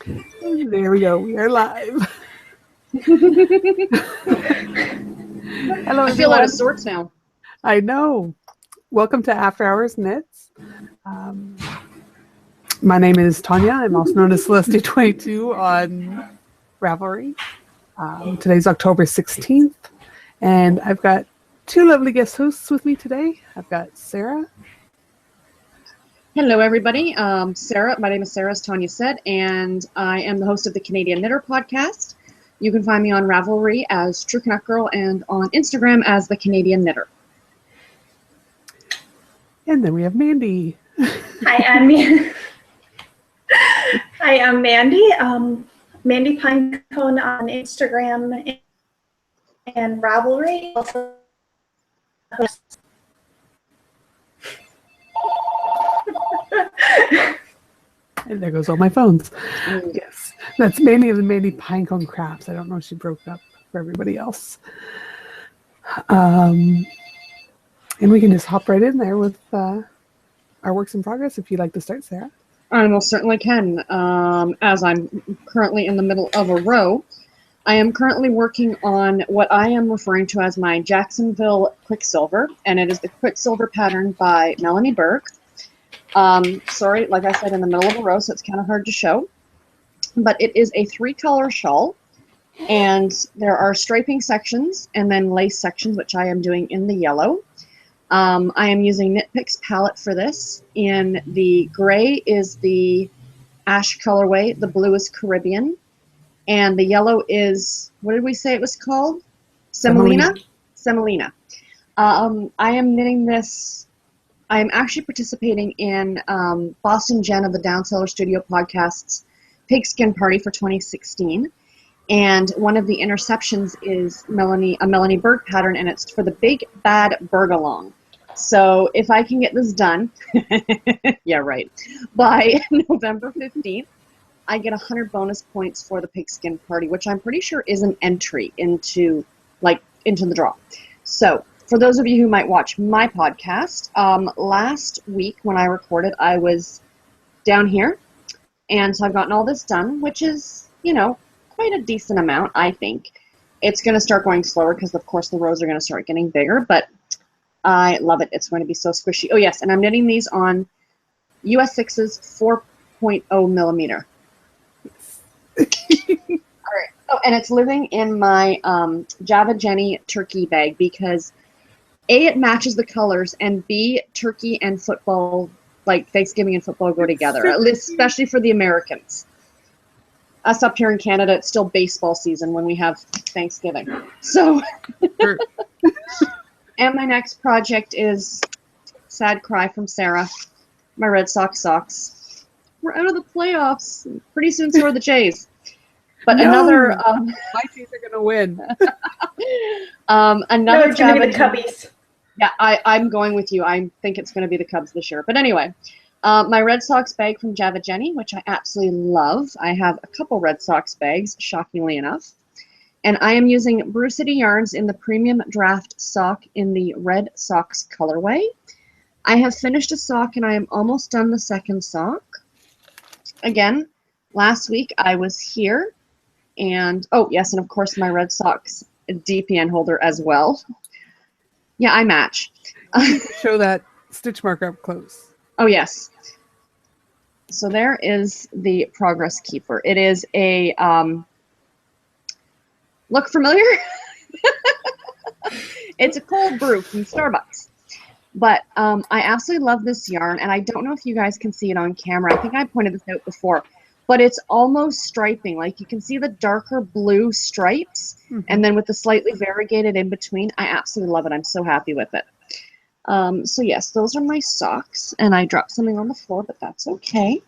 There we go. We are live. Hello, I feel out everyone. of sorts now. I know. Welcome to After Hours Knits. My name is Tanya. I'm also known as Celestia22 on Ravelry. Today's October 16th, and I've got two lovely guest hosts with me today. I've got Sarah. Hello, everybody. Sarah. My name is Sarah, as Tanya said, and I am the host of the Canadian Knitter podcast. You can find me on Ravelry as TrueCanuckGirl and on Instagram as the Canadian Knitter. And then we have Mandy. Hi, I'm Mandy. MandyPinecone on Instagram and Ravelry. Also hosts. And there goes all my phones. Yes, that's Mandy of the MandyPinecone Crafts. I don't know if she broke up for everybody else. And we can just hop right in there with our works in progress. If you'd like to start, Sarah. I most certainly can. As I'm currently in the middle of a row, I am currently working on what I am referring to as my Jacksonville Quicksilver, and it is the Quicksilver pattern by Melanie Berg. Sorry, like I said, in the middle of a row, so it's kind of hard to show. But it is a 3-color shawl, and there are striping sections and then lace sections, which I am doing in the yellow. I am using Knit Picks palette for this. In the gray is the ash colorway, the blue is Caribbean, and the yellow is, what did we say it was called? Semolina? Semolina. I am knitting this. I am actually participating in Boston Jen of the Downseller Studio podcast's Pigskin Party for 2016. And one of the interceptions is a Melanie Berg pattern, and it's for the Big Bad Bergalong. So if I can get this done, yeah, right, by November 15th, I get 100 bonus points for the Pigskin Party, which I'm pretty sure is an entry into the draw. So for those of you who might watch my podcast, last week when I recorded, I was down here, and so I've gotten all this done, which is, you know, quite a decent amount, I think. It's going to start going slower because, of course, the rows are going to start getting bigger, but I love it. It's going to be so squishy. Oh, yes, and I'm knitting these on US 6's 4.0 millimeter. All right. Oh, and it's living in my Java Jenny turkey bag because A, it matches the colors, and B, turkey and football, like Thanksgiving and football, go together, especially for the Americans. Us up here in Canada, it's still baseball season when we have Thanksgiving. So, and my next project is, sad cry from Sarah, my Red Sox socks. We're out of the playoffs. Pretty soon so are the Jays. But no, another... my teams are going to win. Another it's going to be the Cubbies. Yeah, I'm going with you. I think it's going to be the Cubs this year. But anyway, my Red Sox bag from Java Jenny, which I absolutely love. I have a couple Red Sox bags, shockingly enough. And I am using Brew City yarns in the Premium Draft sock in the Red Sox colorway. I have finished a sock, and I am almost done the second sock. Again, last week I was here. And, oh, yes, and of course my Red Sox DPN holder as well. Yeah, I match. Show that stitch marker up close. Oh, yes. So there is the Progress Keeper. It is a, look familiar? It's a cold brew from Starbucks. But I absolutely love this yarn, and I don't know if you guys can see it on camera. I think I pointed this out before. But it's almost striping. Like, you can see the darker blue stripes, and then with the slightly variegated in between. I absolutely love it. I'm so happy with it. So, yes, those are my socks. And I dropped something on the floor, but that's okay.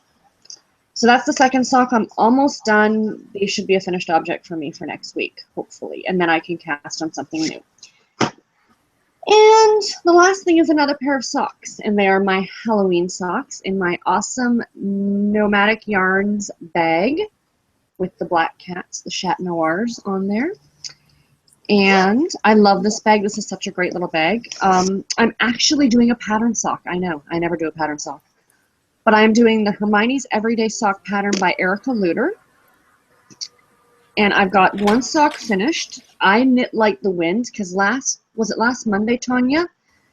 So that's the second sock. I'm almost done. These should be a finished object for me for next week, hopefully. And then I can cast on something new. And the last thing is another pair of socks, and they are my Halloween socks in my awesome Nomadic Yarns bag with the black cats, the Chat Noirs on there. And I love this bag. This is such a great little bag. I'm actually doing a pattern sock. I know, I never do a pattern sock. But I'm doing the Hermione's Everyday Sock pattern by Erica Luter. And I've got one sock finished. I knit like the wind because last Monday, Tanya?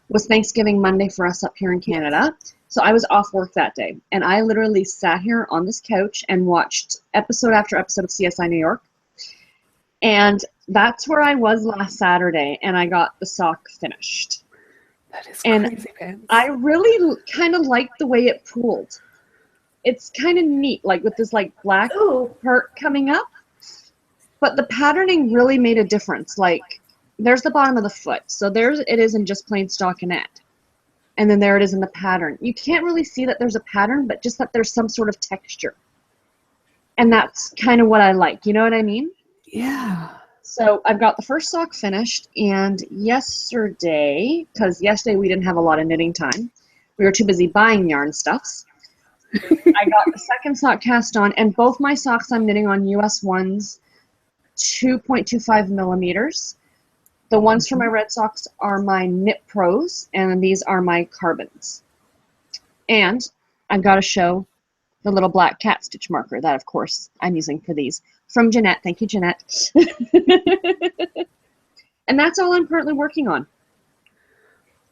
Was Thanksgiving Monday for us up here in Canada. So I was off work that day. And I literally sat here on this couch and watched episode after episode of CSI New York. And that's where I was last Saturday, and I got the sock finished. That is and crazy pants. I really kind of like the way it pooled. It's kind of neat, like with this like black part coming up. But the patterning really made a difference. Like, there's the bottom of the foot. So there it is in just plain stockinette. And then there it is in the pattern. You can't really see that there's a pattern, but just that there's some sort of texture. And that's kind of what I like. You know what I mean? Yeah. So I've got the first sock finished, and yesterday, because yesterday we didn't have a lot of knitting time, we were too busy buying yarn stuffs, I got the second sock cast on, and both my socks I'm knitting on US ones, 2.25 millimeters. The ones for my red socks are my Knit Pros, and these are my carbons. And I've got to show the little black cat stitch marker that, of course, I'm using for these. From Jeanette. Thank you, Jeanette. And that's all I'm currently working on.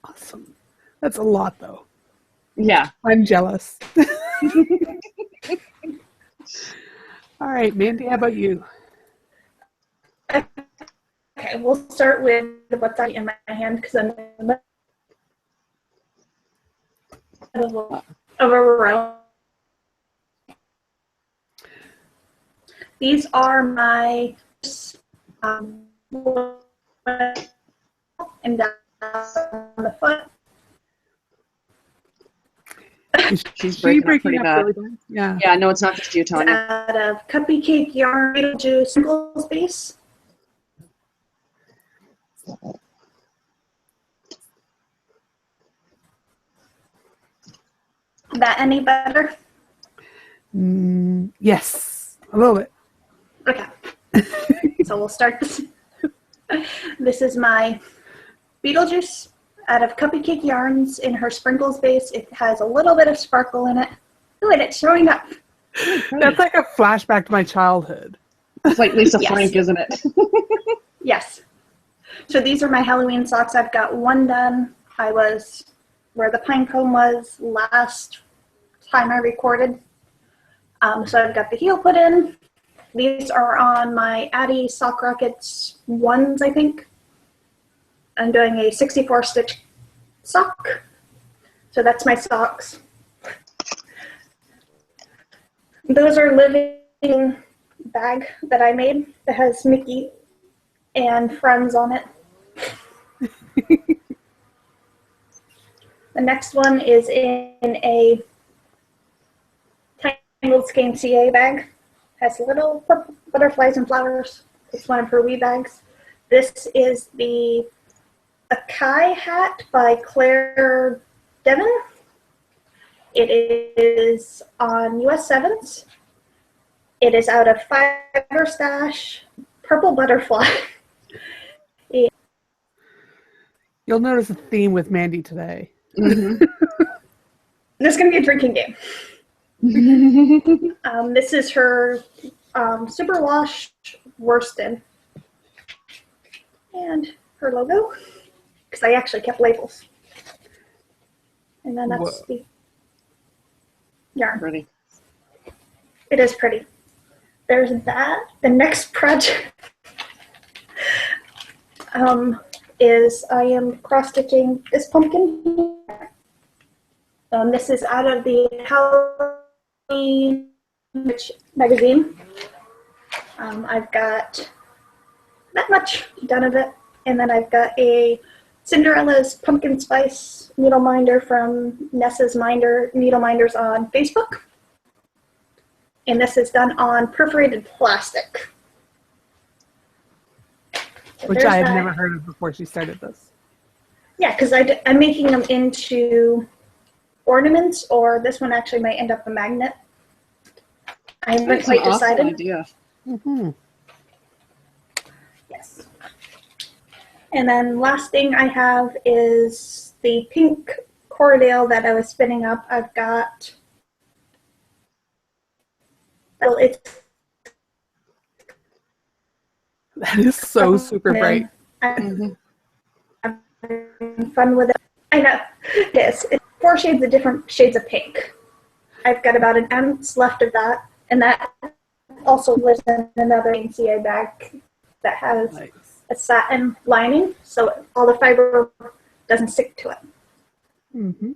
Awesome. That's a lot, though. Yeah. I'm jealous. All right, Mandy, how about you? Okay, we'll start with what's already in my hand because I'm in the middle of a row. These are my and down on the foot. She's breaking up pretty bad. really bad. Yeah. Yeah, no, it's not just you, Tanya. Out of Cuppy Cake Yarn Beetlejuice single space. That any better? Yes, a little bit. Okay. So we'll start this. This is my Beetlejuice out of Cuppy Cake Yarns in her sprinkles base. It has a little bit of sparkle in it. Ooh, and it's showing up. That's like a flashback to my childhood. It's like Lisa Yes. Frank, isn't it? Yes. So these are my Halloween socks. I've got one done. I was where the pine cone was last time I recorded. So I've got the heel put in. These are on my Addy Sock Rockets ones, I think. I'm doing a 64 stitch sock. So that's my socks. Those are living bag that I made that has Mickey and friends on it. The next one is in a Tangled Skein CA bag. Has little purple butterflies and flowers. It's one of her wee bags. This is the Akai hat by Claire Devon. It is on US 7s. It is out of Fiber Stash, Purple Butterfly. You'll notice a theme with Mandy today. Mm-hmm. There's going to be a drinking game. This is her Superwash worsted. And her logo, because I actually kept labels. And then that's the yarn. Pretty. It is pretty. There's that. The next project is I am cross-stitching this pumpkin here. This is out of the Halloween magazine. I've got that much done of it. And then I've got a Cinderella's Pumpkin Spice needle minder from Nessa's Needle Minders on Facebook. And this is done on perforated plastic. So Which I had never heard of before she started this. Yeah, because I'm making them into ornaments, or this one actually might end up a magnet. I haven't quite decided. Awesome idea. Mm-hmm. Yes. And then last thing I have is the pink Cordale that I was spinning up. I've got, well, it's That is so super bright. I'm having fun with it. I know. It's 4 shades of different shades of pink. I've got about an ounce left of that, and that also lives in another CA bag that has a satin lining, so all the fiber doesn't stick to it. Mm-hmm.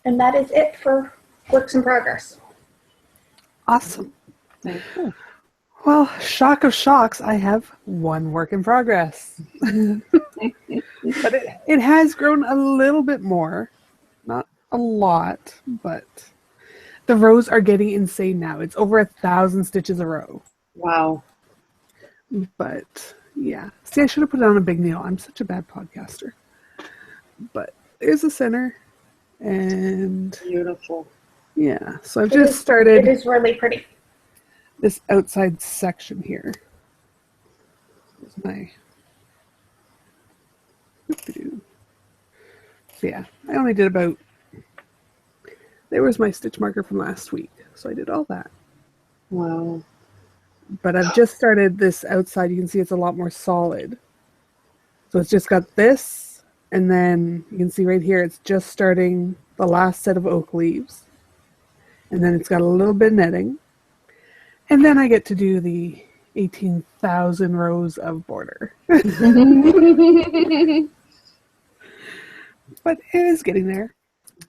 And that is it for works in progress. Awesome. Well, shock of shocks, I have 1 work in progress. But it has grown a little bit more. Not a lot, but the rows are getting insane now. It's over 1,000 stitches a row. Wow. But yeah. See, I should have put it on a big nail. I'm such a bad podcaster. But there's the center. And beautiful. Yeah. So I've just started. It is really pretty. This outside section here. Is my. So yeah, I only did about. There was my stitch marker from last week, so I did all that. Wow. But I've just started this outside. You can see it's a lot more solid. So it's just got this, and then you can see right here, it's just starting the last set of oak leaves. And then it's got a little bit of netting. And then I get to do the 18,000 rows of border. But it is getting there.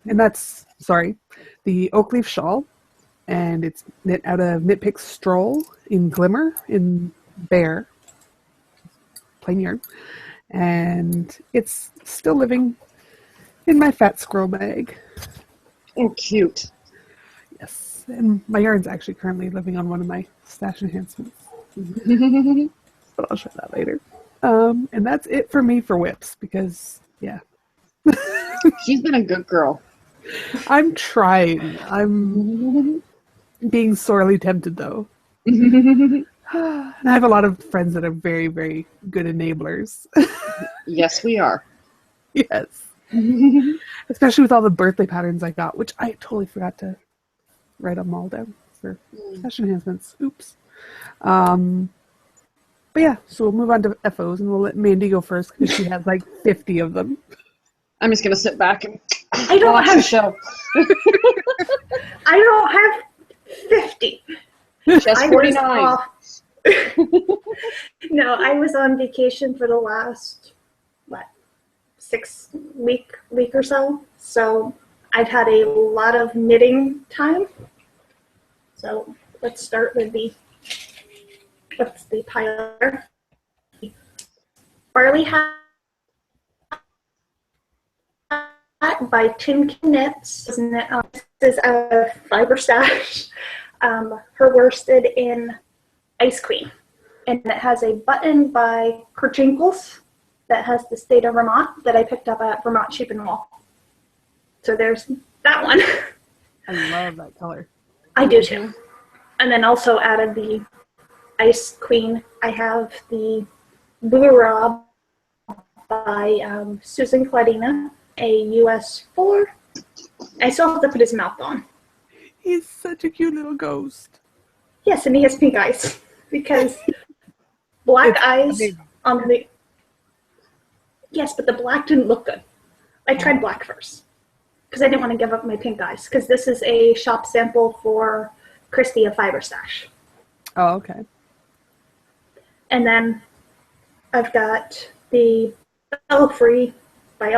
And that's, the oak leaf shawl. And it's knit out of Knit Pick Stroll in Glimmer in Bear. Plain yarn. And it's still living in my fat squirrel bag. Oh, cute. Yes. And my yarn's actually currently living on one of my stash enhancements. But I'll show that later. And that's it for me for whips because, yeah. She's been a good girl. I'm trying. I'm being sorely tempted, though. And I have a lot of friends that are very, very good enablers. Yes, we are. Yes. Especially with all the birthday patterns I got, which I totally forgot to write them all down for stash enhancements. Oops. But yeah, so we'll move on to FOs, and we'll let Mandy go first because she has like 50 of them. I'm just going to sit back and I don't watch have the show. I don't have 50. Just 49. No, I was on vacation for the last 6 week or so. So I've had a lot of knitting time. So let's start with the piler. Barley hat by TeenK Knits. This is out of Fiber Stash. Her worsted in Ice Queen. And it has a button by Kerchinkles that has the state of Vermont that I picked up at Vermont Sheep and Wool. So there's that one. I love that color. I do too. And then also out of the Ice Queen, I have the Boo Rob by Susan Cladina, a US 4. I still have to put his mouth on. He's such a cute little ghost. Yes, and he has pink eyes because black eyes on the. Yes, but the black didn't look good. I tried black first because I didn't want to give up my pink eyes because this is a shop sample for Christy of Fiber Stash. Oh, okay. And then I've got the Belfry by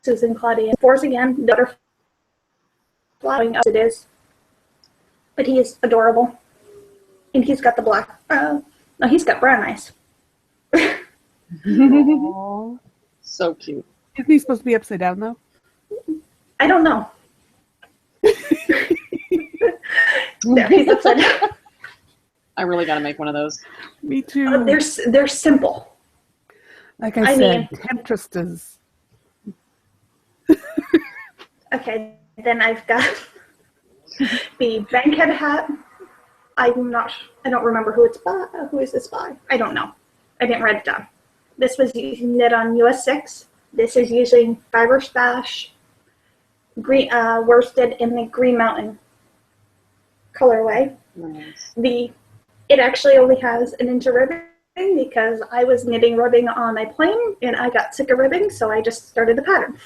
Susan Claudia. Fours again, the other flying as it is. But he is adorable. And he's got the black, no, he's got brown eyes. Aww. So cute. Isn't he supposed to be upside down, though? I don't know. There, he's upside down. I really got to make one of those. Me too. They're simple. Like I said, Temptress does. Okay, then I've got the bankhead hat. I don't remember who it's by. Who is this by? I don't know. I didn't write it down. This was knit on US 6. This is using Fiber Stash green worsted in the Green Mountain colorway. Nice. It actually only has an inch of ribbing because I was knitting ribbing on my plane and I got sick of ribbing, so I just started the pattern.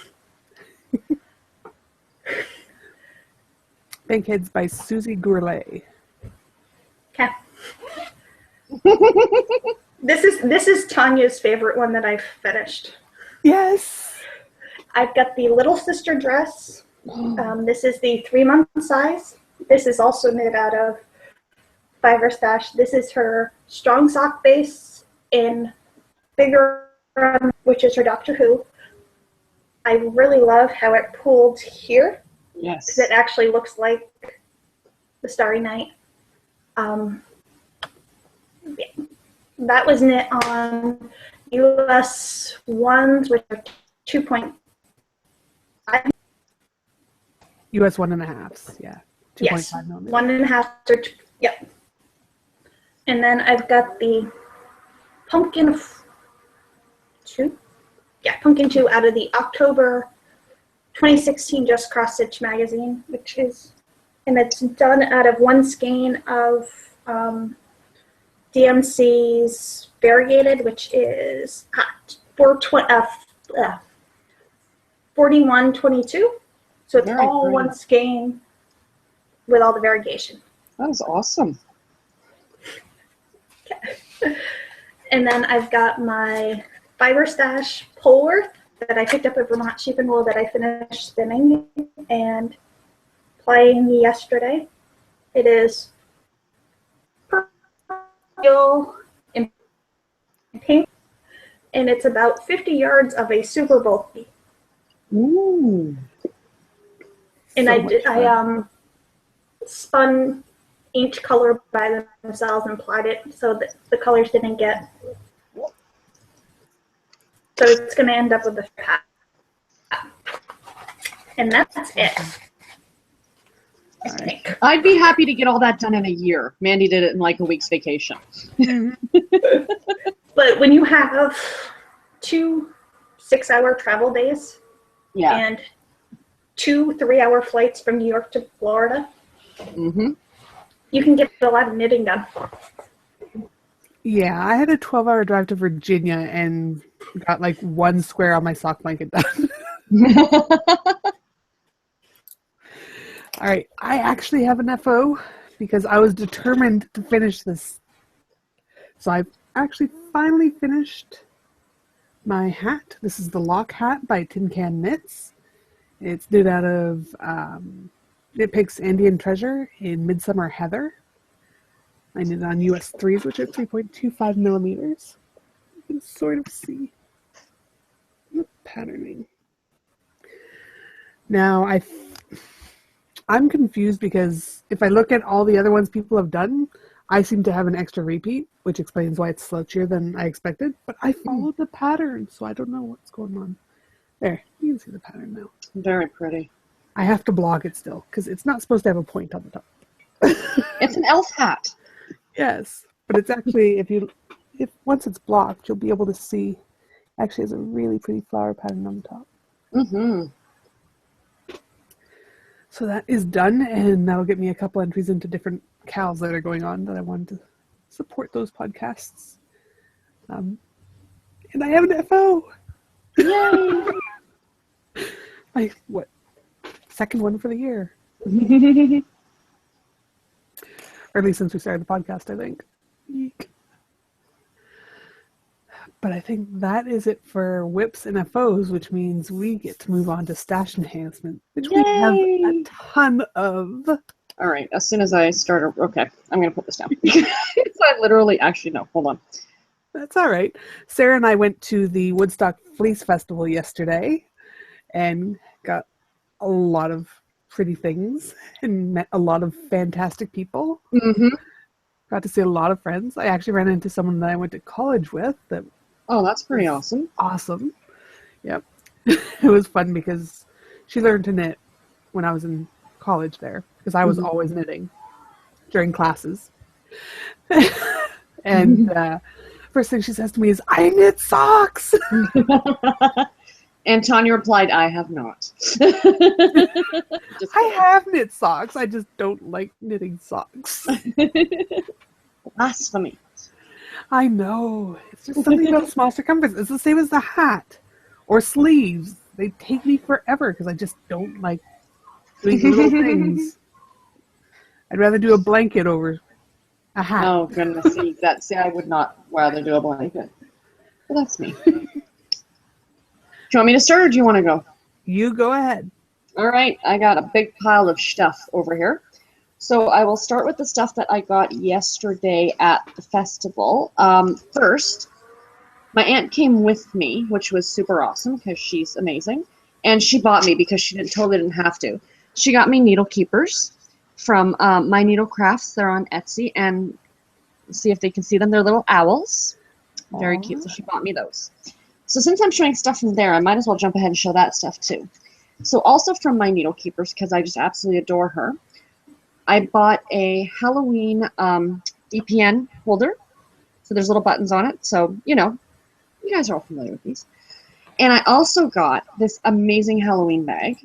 Bankheads by Susie Gourlay. Okay. This is Tanya's favorite one that I've finished. Yes. I've got the little sister dress. This is the 3-month size. This is also knit out of Fiber Stash. This is her strong sock base in bigger, which is her Doctor Who. I really love how it pulled here. Yes. Because it actually looks like the Starry Night. Yeah. That was knit on US 1s, which are 2.5. US 1.5s, yeah. 2.5 Yes, millimeters. 1.5. Yep. And then I've got the Pumpkin 2. Yeah, Pumpkin 2 out of the October 2016 Just Cross Stitch magazine, and it's done out of one skein of DMC's variegated, which is 4122. So it's Very all pretty. one skein with all the variegation. That is awesome. And then I've got my Fiber Stash Polworth that I picked up at Vermont Sheep and Wool that I finished spinning and playing yesterday. It is purple and pink, and it's about 50 yards of a super bulky. Ooh. And So I much fun. spun each color by themselves and applied it so that the colors didn't get. So it's going to end up with a hat. And that's it. I think. I'd be happy to get all that done in a year. Mandy did it in like a week's vacation. But when you have 2 6-hour travel days Yeah. and 2 3-hour flights from New York to Florida, Mm-hmm. you can get a lot of knitting done. Yeah, I had a 12-hour drive to Virginia and got like 1 square on my sock blanket done. All right, I actually have an FO because I was determined to finish this. So I've actually finally finished my hat. This is the Lock Hat by Tin Can Knits. It's knit out of Knit Picks Andean Treasure in Midsummer Heather. I knit on US 3s, which are 3.25 millimeters. You can sort of see the patterning. Now, I'm confused because if I look at all the other ones people have done, I seem to have an extra repeat, which explains why it's slouchier than I expected. But I followed the pattern, so I don't know what's going on. There, you can see the pattern now. Very pretty. I have to block it still because it's not supposed to have a point on the top. It's an elf hat. Yes, but it's actually if once it's blocked, you'll be able to see. Actually, has a really pretty flower pattern on the top. Mm-hmm. So that is done, and that'll get me a couple entries into different cows that are going on that I wanted to support those podcasts. And I have an FO. Yay! My second one for the year, or at least since we started the podcast, I think. Eek. But I think that is it for whips and FOs, which means we get to move on to stash enhancement, which we have a ton of. All right, as soon as I start, okay, I'm going to put this down. Because I literally, actually, no, hold on. That's all right. Sarah and I went to the Woodstock Fleece Festival yesterday and got a lot of pretty things and met a lot of fantastic people. Mm-hmm. Got to see a lot of friends. I actually ran into someone that I went to college with that. Oh, that's pretty awesome. Awesome. Yep. It was fun because she learned to knit when I was in college there because I was always knitting during classes. And first thing she says to me is, I knit socks. And Tanya replied, I have not. Just I kidding. have knit socks. I just don't like knitting socks. Blasphemy. I know. It's just something about small circumference. It's the same as the hat or sleeves. They take me forever because I just don't like doing little things. I'd rather do a blanket over a hat. Oh goodness, see, I would not rather do a blanket. But that's me. Do you want me to start or do you want to go? You go ahead. All right, I got a big pile of stuff over here. So I will start with the stuff that I got yesterday at the festival. First, my aunt came with me, which was super awesome because she's amazing. And she bought me because she totally didn't have to. She got me needle keepers from My Needle Crafts. They're on Etsy, and see if they can see them. They're little owls. Very cute. So she bought me those. So since I'm showing stuff from there, I might as well jump ahead and show that stuff too. So also from My Needle Keepers, because I just absolutely adore her, I bought a Halloween DPN holder. So there's little buttons on it. So, you know, you guys are all familiar with these. And I also got this amazing Halloween bag.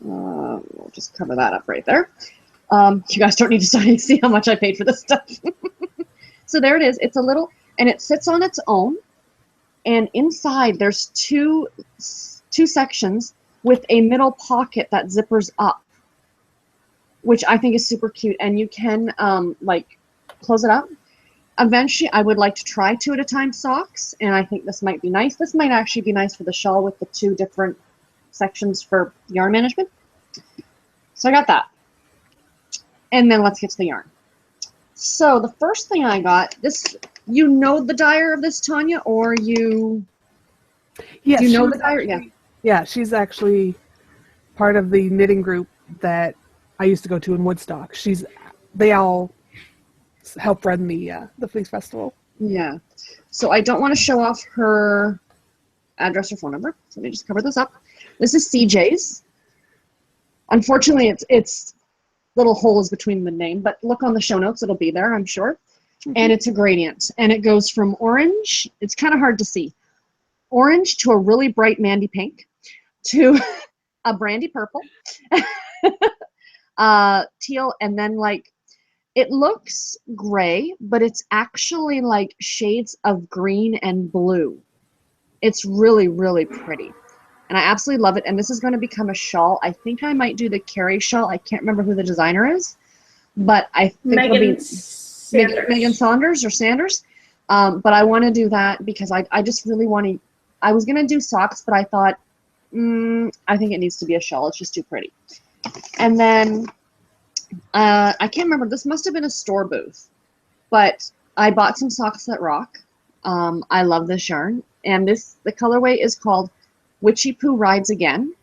We'll just cover that up right there. You guys don't need to see how much I paid for this stuff. So there it is. It's a little, and it sits on its own. And inside there's two sections with a middle pocket that zippers up, which I think is super cute. And you can like close it up. Eventually, I would like to try 2 at a time socks, and I think this might be nice. This might actually be nice for the shawl with the 2 different sections for yarn management. So I got that. And then let's get to the yarn. So the first thing I got, this, you know the dyer of this, Tanya, or you? Yes, do you know the dyer? Yeah. Yeah, she's actually part of the knitting group that I used to go to in Woodstock. They all help run the Fleece Festival. Yeah. So I don't want to show off her address or phone number. So let me just cover this up. This is CJ's. Unfortunately, it's little holes between the name, but look on the show notes. It'll be there, I'm sure. Mm-hmm. And it's a gradient. And it goes from orange. It's kind of hard to see. Orange to a really bright Mandy pink to a brandy purple, teal, and then like, it looks gray, but it's actually like shades of green and blue. It's really, really pretty. And I absolutely love it. And this is going to become a shawl. I think I might do the Carrie shawl. I can't remember who the designer is, but I think Megan Sanders. Megan Saunders or Sanders. But I want to do that because I just really want to. I was going to do socks, but I thought, I think it needs to be a shawl. It's just too pretty. And then I can't remember. This must have been a store booth, but I bought some socks that rock. I love this yarn, and the colorway is called Witchy Poo Rides Again.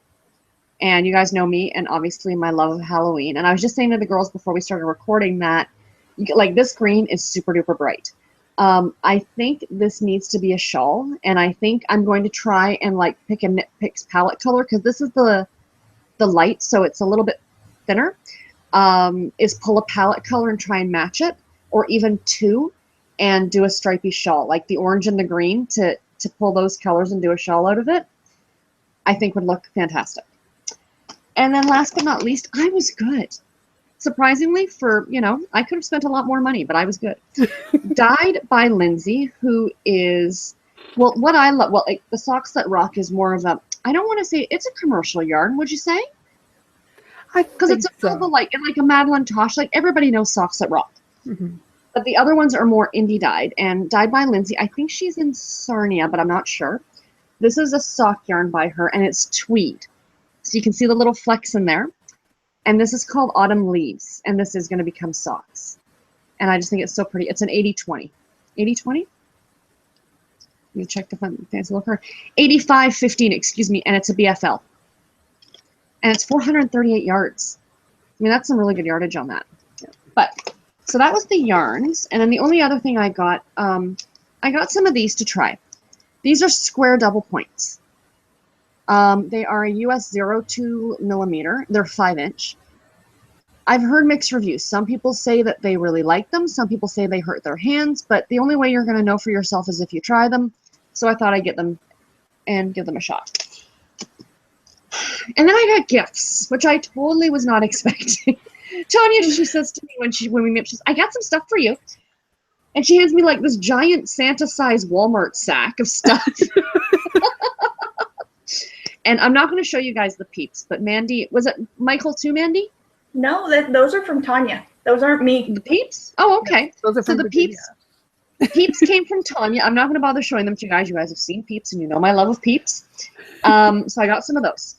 And you guys know me, and obviously my love of Halloween. And I was just saying to the girls before we started recording that, like, this green is super duper bright. I think this needs to be a shawl, and I think I'm going to try and like pick a Knit Picks palette color because this is the light, so it's a little bit thinner. Is pull a palette color and try and match it, or even 2, and do a stripy shawl, like the orange and the green, to pull those colors and do a shawl out of it. I think would look fantastic. And then last but not least, I was good. Surprisingly, for, you know, I could have spent a lot more money, but I was good. Dyed by Lindsay, who is, well, what I love, well, like, the Socks That Rock is more of a, I don't want to say, it's a commercial yarn, would you say? Because it's a little bit like a Madeline Tosh, like everybody knows Socks That Rock. Mm-hmm. But the other ones are more indie dyed, and dyed by Lindsay. I think she's in Sarnia, but I'm not sure. This is a sock yarn by her, and it's tweed. So you can see the little flecks in there. And this is called Autumn Leaves, and this is going to become socks. And I just think it's so pretty. It's an 80-20. 80-20? Let me check the fancy little card. 85-15, excuse me, and it's a BFL. And it's 438 yards. I mean, that's some really good yardage on that. But, so that was the yarns. And then the only other thing I got some of these to try. These are square double points. They are a US 0.2 millimeter. They're 5-inch. I've heard mixed reviews. Some people say that they really like them. Some people say they hurt their hands. But the only way you're going to know for yourself is if you try them. So I thought I'd get them and give them a shot. And then I got gifts, which I totally was not expecting. Tanya, she says to me when we met, she says, I got some stuff for you. And she hands me like this giant Santa-sized Walmart sack of stuff. And I'm not going to show you guys the peeps, but Mandy, was it Michael too, Mandy? No, those are from Tanya. Those aren't me. The peeps? Oh, okay. Those are from the Virginia. peeps came from Tanya. I'm not going to bother showing them to you guys. You guys have seen peeps and you know my love of peeps. So I got some of those.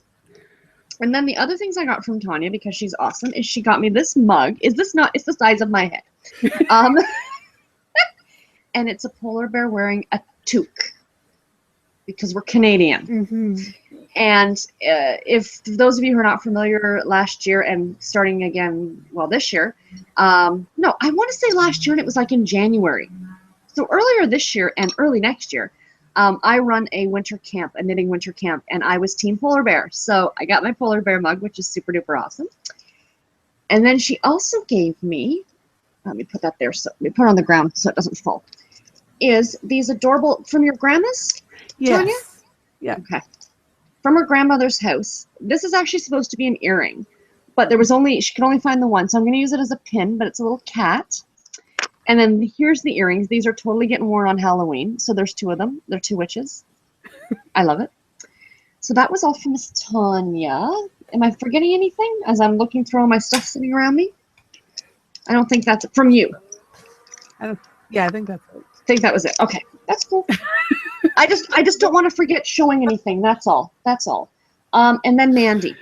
And then the other things I got from Tanya, because she's awesome, is she got me this mug. It's the size of my head. And it's a polar bear wearing a toque because we're Canadian. Mm-hmm. And if those of you who are not familiar, last year and starting again, well, this year, no, I want to say last year, and it was like in January. So earlier this year and early next year, I run a winter camp, a knitting winter camp, and I was Team Polar Bear. So I got my polar bear mug, which is super duper awesome. And then she also gave me, let me put that there, so let me put it on the ground so it doesn't fall, is these adorable, from your grandma's, Yes. Tanya? Yeah. Okay. From her grandmother's house. This is actually supposed to be an earring, but she could only find the one, so I'm going to use it as a pin, but it's a little cat. And then here's the earrings. These are totally getting worn on Halloween, so there's two of them. They're two witches. I love it. So that was all from Miss Tanya. Am I forgetting anything as I'm looking through all my stuff sitting around me? I don't think that's from you. I think that's it. I think that was it. Okay, that's cool. I just don't want to forget showing anything. That's all. That's all. And then Mandy.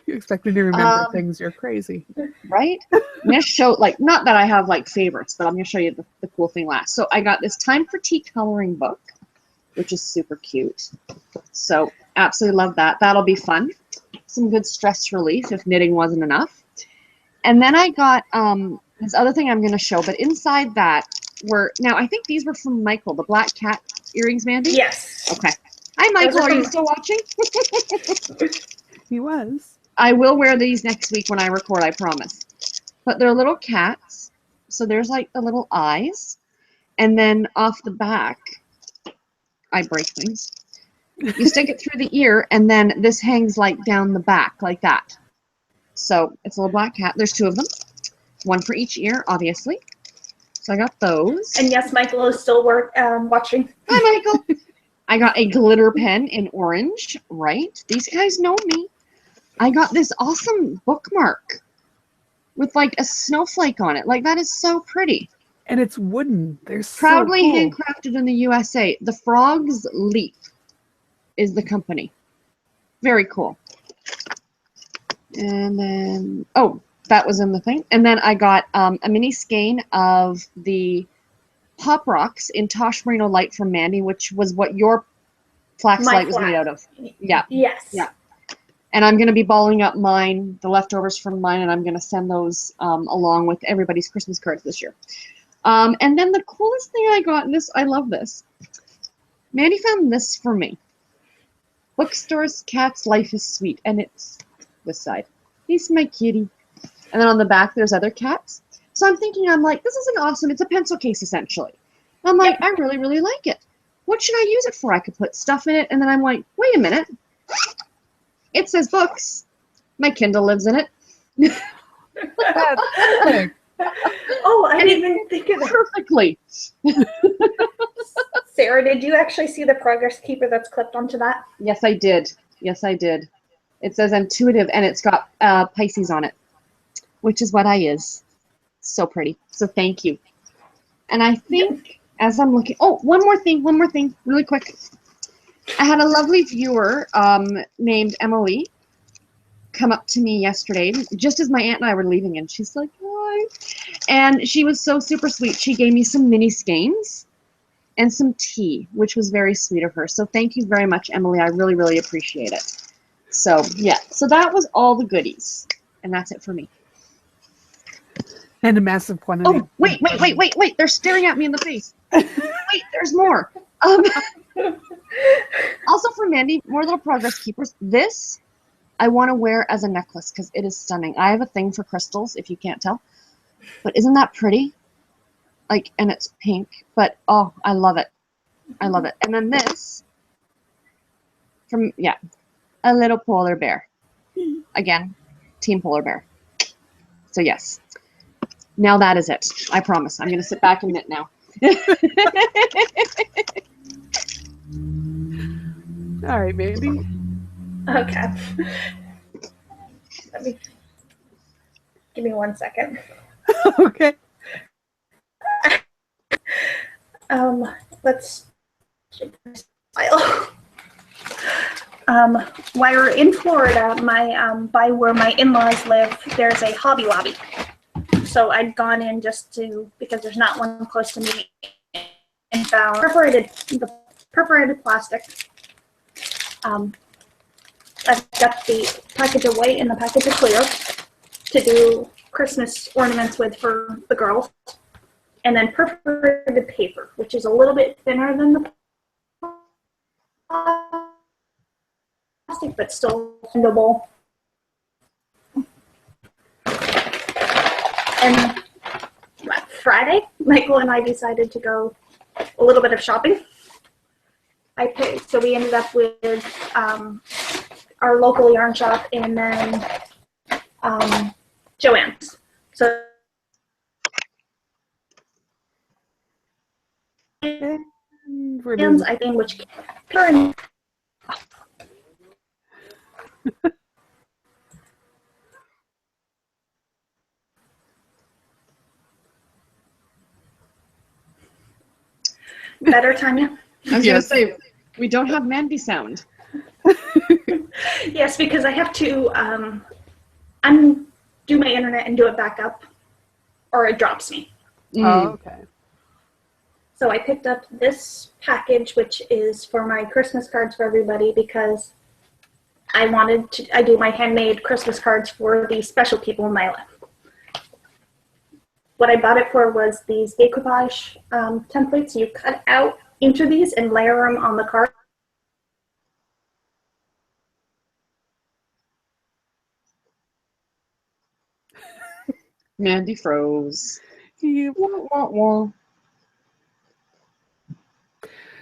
You expect me to remember things. You're crazy. Right? I'm going to show, like, not that I have, like, favorites, but I'm going to show you the cool thing last. So I got this Time for Tea coloring book, which is super cute. So absolutely love that. That'll be fun. Some good stress relief if knitting wasn't enough. And then I got this other thing I'm going to show, but inside that were, now I think these were from Michael, the black cat earrings, Mandy? Yes. Okay. Hi, Michael. Are you still watching? He was. I will wear these next week when I record, I promise. But they're little cats. So there's like the little eyes. And then off the back, I break things. You stick it through the ear, and then this hangs like down the back, like that. So it's a little black cat. There's two of them. One for each ear, obviously. So I got those. And yes, Michael is still watching. Hi, Michael. I got a glitter pen in orange, right? These guys know me. I got this awesome bookmark with like a snowflake on it. Like, that is so pretty. And it's wooden. They're Proudly so cool. handcrafted in the USA. The Frog's Leap is the company. Very cool. And then, oh, that was in the thing. And then I got a mini skein of the Pop Rocks in Tosh Merino Light from Mandy, which was what your flax light was made out of. Yeah. Yes. Yeah. And I'm going to be balling up mine, the leftovers from mine, and I'm going to send those along with everybody's Christmas cards this year. And then the coolest thing I got, and this, I love this. Mandy found this for me. Bookstores, Cat's Life is Sweet. And it's this side. He's my kitty. And then on the back, there's other cats. So I'm thinking, I'm like, this is an awesome, it's a pencil case essentially. And I'm like, I really, really like it. What should I use it for? I could put stuff in it. And then I'm like, wait a minute. It says books. My Kindle lives in it. That's perfect. Oh, I didn't even think of that. Perfectly. Sarah, did you actually see the progress keeper that's clipped onto that? Yes, I did. Yes, I did. It says intuitive, and it's got Pisces on it, which is what I is. So pretty. So thank you. And I think as I'm looking, oh, one more thing, really quick. I had a lovely viewer named Emily come up to me yesterday, just as my aunt and I were leaving, and she's like, hi. And she was so super sweet. She gave me some mini skeins and some tea, which was very sweet of her. So thank you very much, Emily. I really, really appreciate it. So, yeah. So that was all the goodies. And that's it for me. And a massive quantity. Oh, wait. They're staring at me in the face. Wait, there's more. Also for Mandy, more little progress keepers. This I want to wear as a necklace because it is stunning. I have a thing for crystals, if you can't tell. But isn't that pretty? Like, and it's pink. But, oh, I love it. I love it. And then this, from, yeah, a little polar bear. again, Team Polar Bear. So yes, now that is it. I promise. I'm going to sit back and knit now. All right, Mandy. Okay. Give me 1 second. Okay. Let's file. While we're in Florida, by where my in-laws live, there's a Hobby Lobby. So I'd gone in just because there's not one close to me, and found the perforated plastic. I've got the package of white and the package of clear to do Christmas ornaments with for the girls. And then perforated paper, which is a little bit thinner than the plastic, but still bendable. And Friday, Michael and I decided to go a little bit of shopping. So we ended up with our local yarn shop and then Joann's. So I think which current better, Tanya? I was going to say, we don't have Mandy sound. Yes, because I have to undo my internet and do it back up, or it drops me. Oh, okay. So I picked up this package, which is for my Christmas cards for everybody, because I do my handmade Christmas cards for the special people in my life. What I bought it for was these decoupage templates. You cut out each of these and layer them on the card. Mandy froze. Yep. Wah, wah, wah.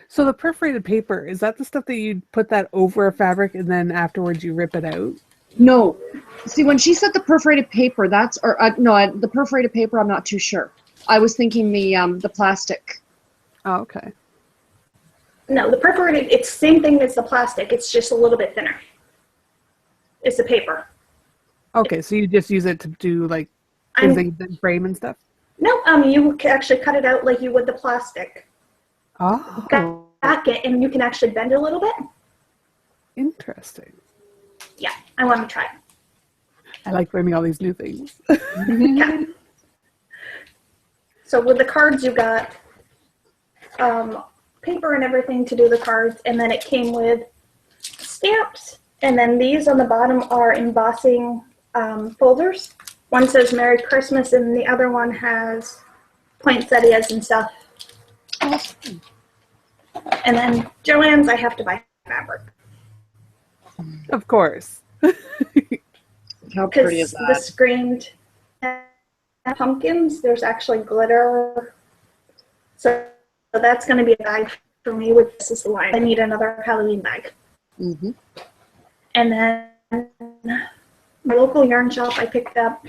So the perforated paper, is that the stuff that you put that over a fabric and then afterwards you rip it out? No. See, when she said the perforated paper, the perforated paper, I'm not too sure. I was thinking the plastic. Oh, okay. No, the perforated, it's the same thing as the plastic. It's just a little bit thinner. It's the paper. Okay, so you just use it to do like things and frame and stuff? No, you can actually cut it out like you would the plastic. Oh. Back it, and you can actually bend it a little bit. Interesting. Yeah, I want to try it. I like learning all these new things. Yeah. So with the cards, you got paper and everything to do the cards, and then it came with stamps. And then these on the bottom are embossing folders. One says Merry Christmas, and the other one has poinsettias and stuff. Awesome. And then Joann's, I have to buy fabric. Of course. How pretty is that? The screened pumpkins, there's actually glitter. So that's going to be a bag for me, which is the line. I need another Halloween bag. Mm-hmm. And then my local yarn shop, I picked up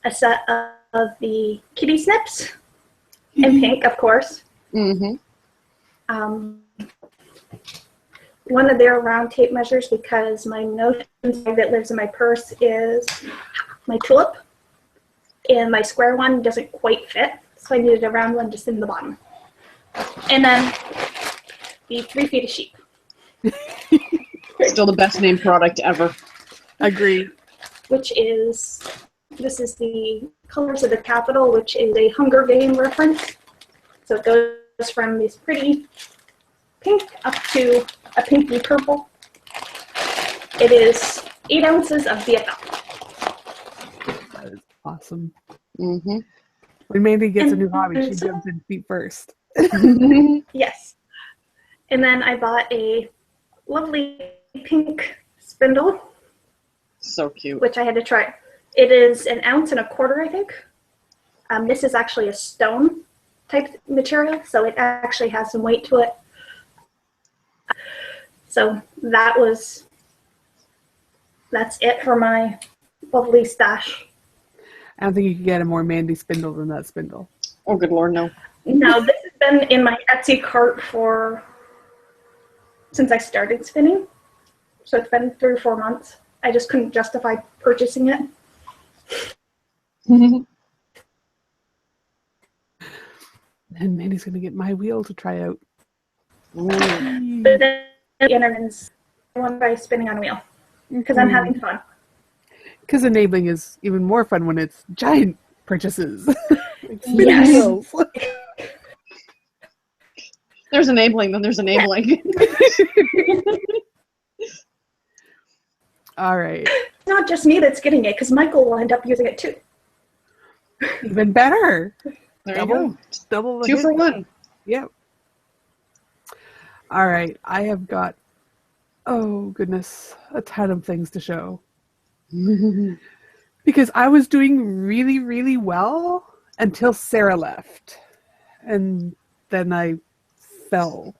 a set of the kitty snips in pink, of course. Mm-hmm. One of their round tape measures, because my notion that lives in my purse is my tulip, and my square one doesn't quite fit, so I needed a round one just in the bottom. And then the 3 feet of sheep. Still the best named product ever. Agreed. This is the Colors of the Capital, which is a Hunger Game reference. So it goes from this pretty pink up to a pinky purple. It is 8 ounces of BFL. That is awesome. Mm-hmm. When Mandy gets a new hobby, she jumps in feet first. Yes. And then I bought a lovely pink spindle. So cute. Which I had to try. It is 1.25 ounces, I think. This is actually a stone type material, so it actually has some weight to it. So that was That's it for my lovely stash. I don't think you could get a more Mandy spindle than that spindle. Oh, good Lord, no. Now, this has been in my Etsy cart since I started spinning. So it's been 3 or 4 months. I just couldn't justify purchasing it. And Mandy's going to get my wheel to try out. But then the internet's one by spinning on a wheel because I'm having fun. Because enabling is even more fun when it's giant purchases. Like spinning Yes. wheels. There's enabling, then there's enabling. All right. It's not just me that's getting it because Michael will end up using it too. Even better. There you go. Double the 2 hit. for 1. Yep. All right. I have got, oh goodness, a ton of things to show. Because I was doing really, really well until Sarah left. And then I fell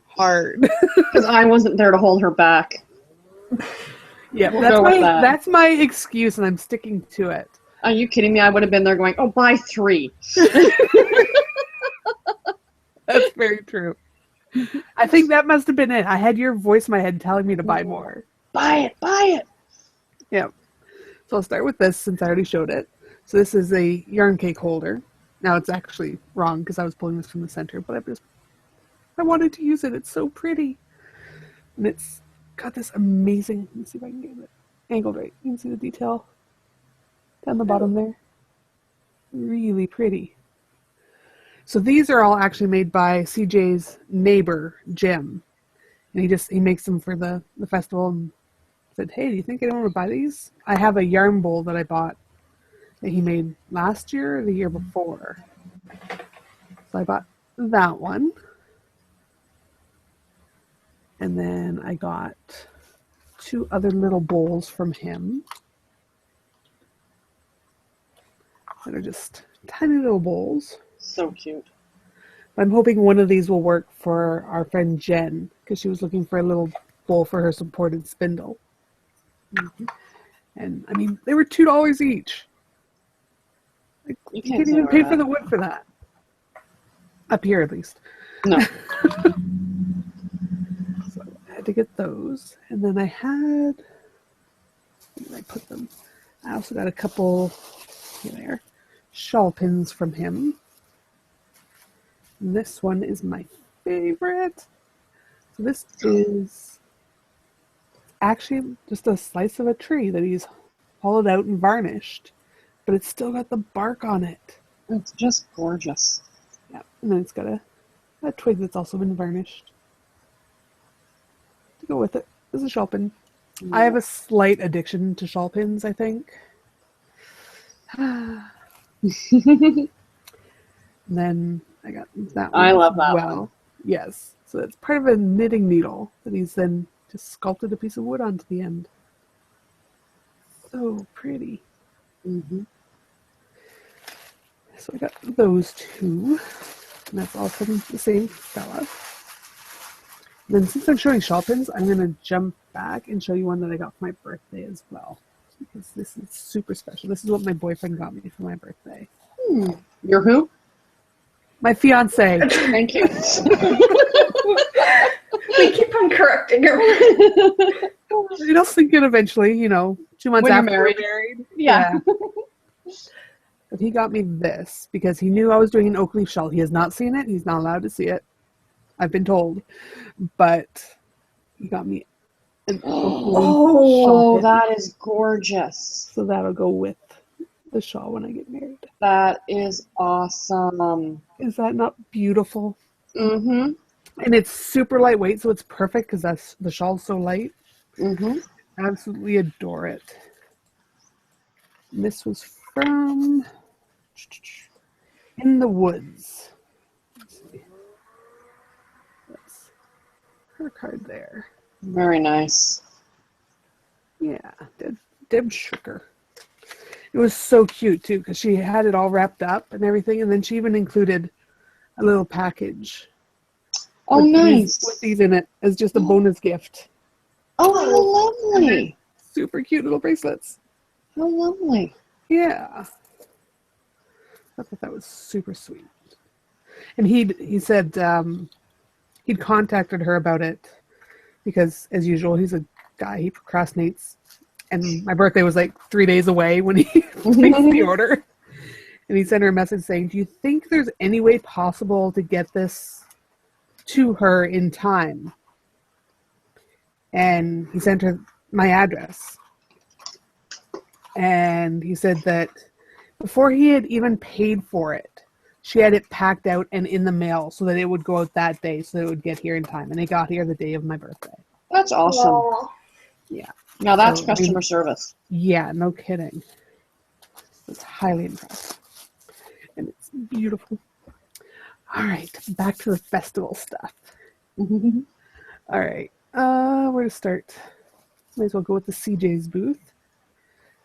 hard. Because I wasn't there to hold her back. Yeah, We'll go with that. that's my excuse, and I'm sticking to it. Are you kidding me? I would have been there going, oh, buy 3. That's very true. I think that must have been it. I had your voice in my head telling me to buy more. Buy it, buy it. Yeah. So I'll start with this since I already showed it. So this is a yarn cake holder. Now it's actually wrong because I was pulling this from the center, but I wanted to use it. It's so pretty. And it's got this amazing, let me see if I can get it angled right. You can see the detail down the bottom there. Really pretty. So these are all actually made by CJ's neighbor, Jim. And he makes them for the festival and said, hey, do you think anyone would buy these? I have a yarn bowl that I bought that he made last year or the year before. So I bought that one. And then I got 2 other little bowls from him. That are just tiny little bowls. So cute. I'm hoping one of these will work for our friend Jen, because she was looking for a little bowl for her supported spindle. And I mean, they were $2 each. Like, you can't even pay for the wood for that. Up here, at least. No. So I had to get those. And then I had, where did I put them? I also got a couple, there, shawl pins from him. And this one is my favorite. So this is actually just a slice of a tree that he's hollowed out and varnished, but it's still got the bark on it. It's just gorgeous. Yeah, and then it's got a twig that's also been varnished to go with it. This is a shawl pin. Yeah. I have a slight addiction to shawl pins, I think. And then I got that one. I love that one. Yes. So it's part of a knitting needle that he's then just sculpted a piece of wood onto the end. So pretty. Mm-hmm. So I got those 2. And that's all from the same fella. And then since I'm showing shawl pins, I'm going to jump back and show you one that I got for my birthday as well. Because this is super special. This is what my boyfriend got me for my birthday. Your who? My fiance. Thank you. We keep on correcting her. I'll think it eventually, 2 months when after you're we're married. married. Yeah. But he got me this because he knew I was doing an Oakley Shell. He has not seen it. He's not allowed to see it. I've been told. But he got me an Oakley shawl. That is gorgeous. So that'll go with the shawl when I get married. That is awesome. Is that not beautiful? Mm-hmm. And it's super lightweight, so it's perfect because the shawl's so light. Mm-hmm. Absolutely adore it. And this was from In the Woods. Let's see. That's her card there. Very nice. Yeah, Deb Sugar. It was so cute too because she had it all wrapped up and everything, and then she even included a little package. Oh, nice. With these in it as just a bonus gift. Oh, how lovely. super cute little bracelets. How lovely. Yeah. I thought that was super sweet. And he said he'd contacted her about it because, as usual, he's a guy. He procrastinates. And my birthday was like 3 days away when he placed the order. And he sent her a message saying, do you think there's any way possible to get this to her in time? And he sent her my address. And he said that before he had even paid for it, she had it packed out and in the mail so that it would go out that day so that it would get here in time. And it got here the day of my birthday. That's awesome. Aw. Yeah. Now that's So, customer service. Yeah, no kidding. I was highly impressed. And it's beautiful. All right, back to the festival stuff. All right, where to start? Might as well go with the CJ's booth.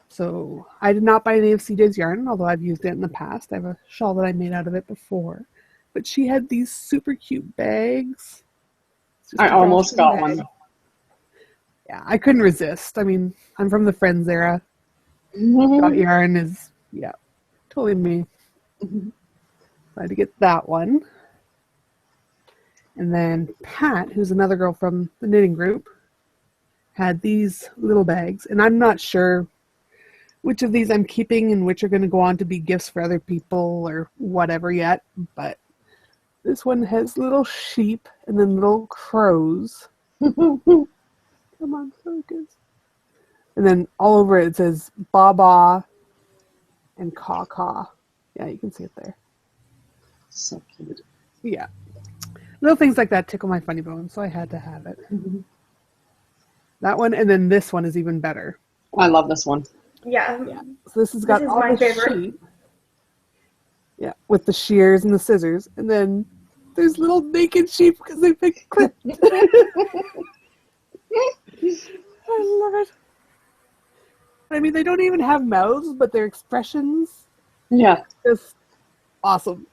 So I did not buy any of CJ's yarn, although I've used it in the past. I have a shawl that I made out of it before. But she had these super cute bags. It's just I a almost got drawstring one. bag. Yeah, I couldn't resist. I mean, I'm from the Friends era. Got yarn is, yeah, totally me. So I had to get that one. And then Pat, who's another girl from the knitting group, had these little bags. And I'm not sure which of these I'm keeping and which are going to go on to be gifts for other people or whatever yet. But this one has little sheep and then little crows. Come on, focus. And then all over it says Baba and Caw Caw. Yeah, you can see it there. So cute. Yeah. Little things like that tickle my funny bone, so I had to have it. That one, and then this one is even better. I love this one. Yeah. So this has got This is all my the favorite. sheep. Yeah, with the shears and the scissors. And then there's little naked sheep because they've been clipped. I love it. I mean, they don't even have mouths, but their expressions Yeah. just awesome.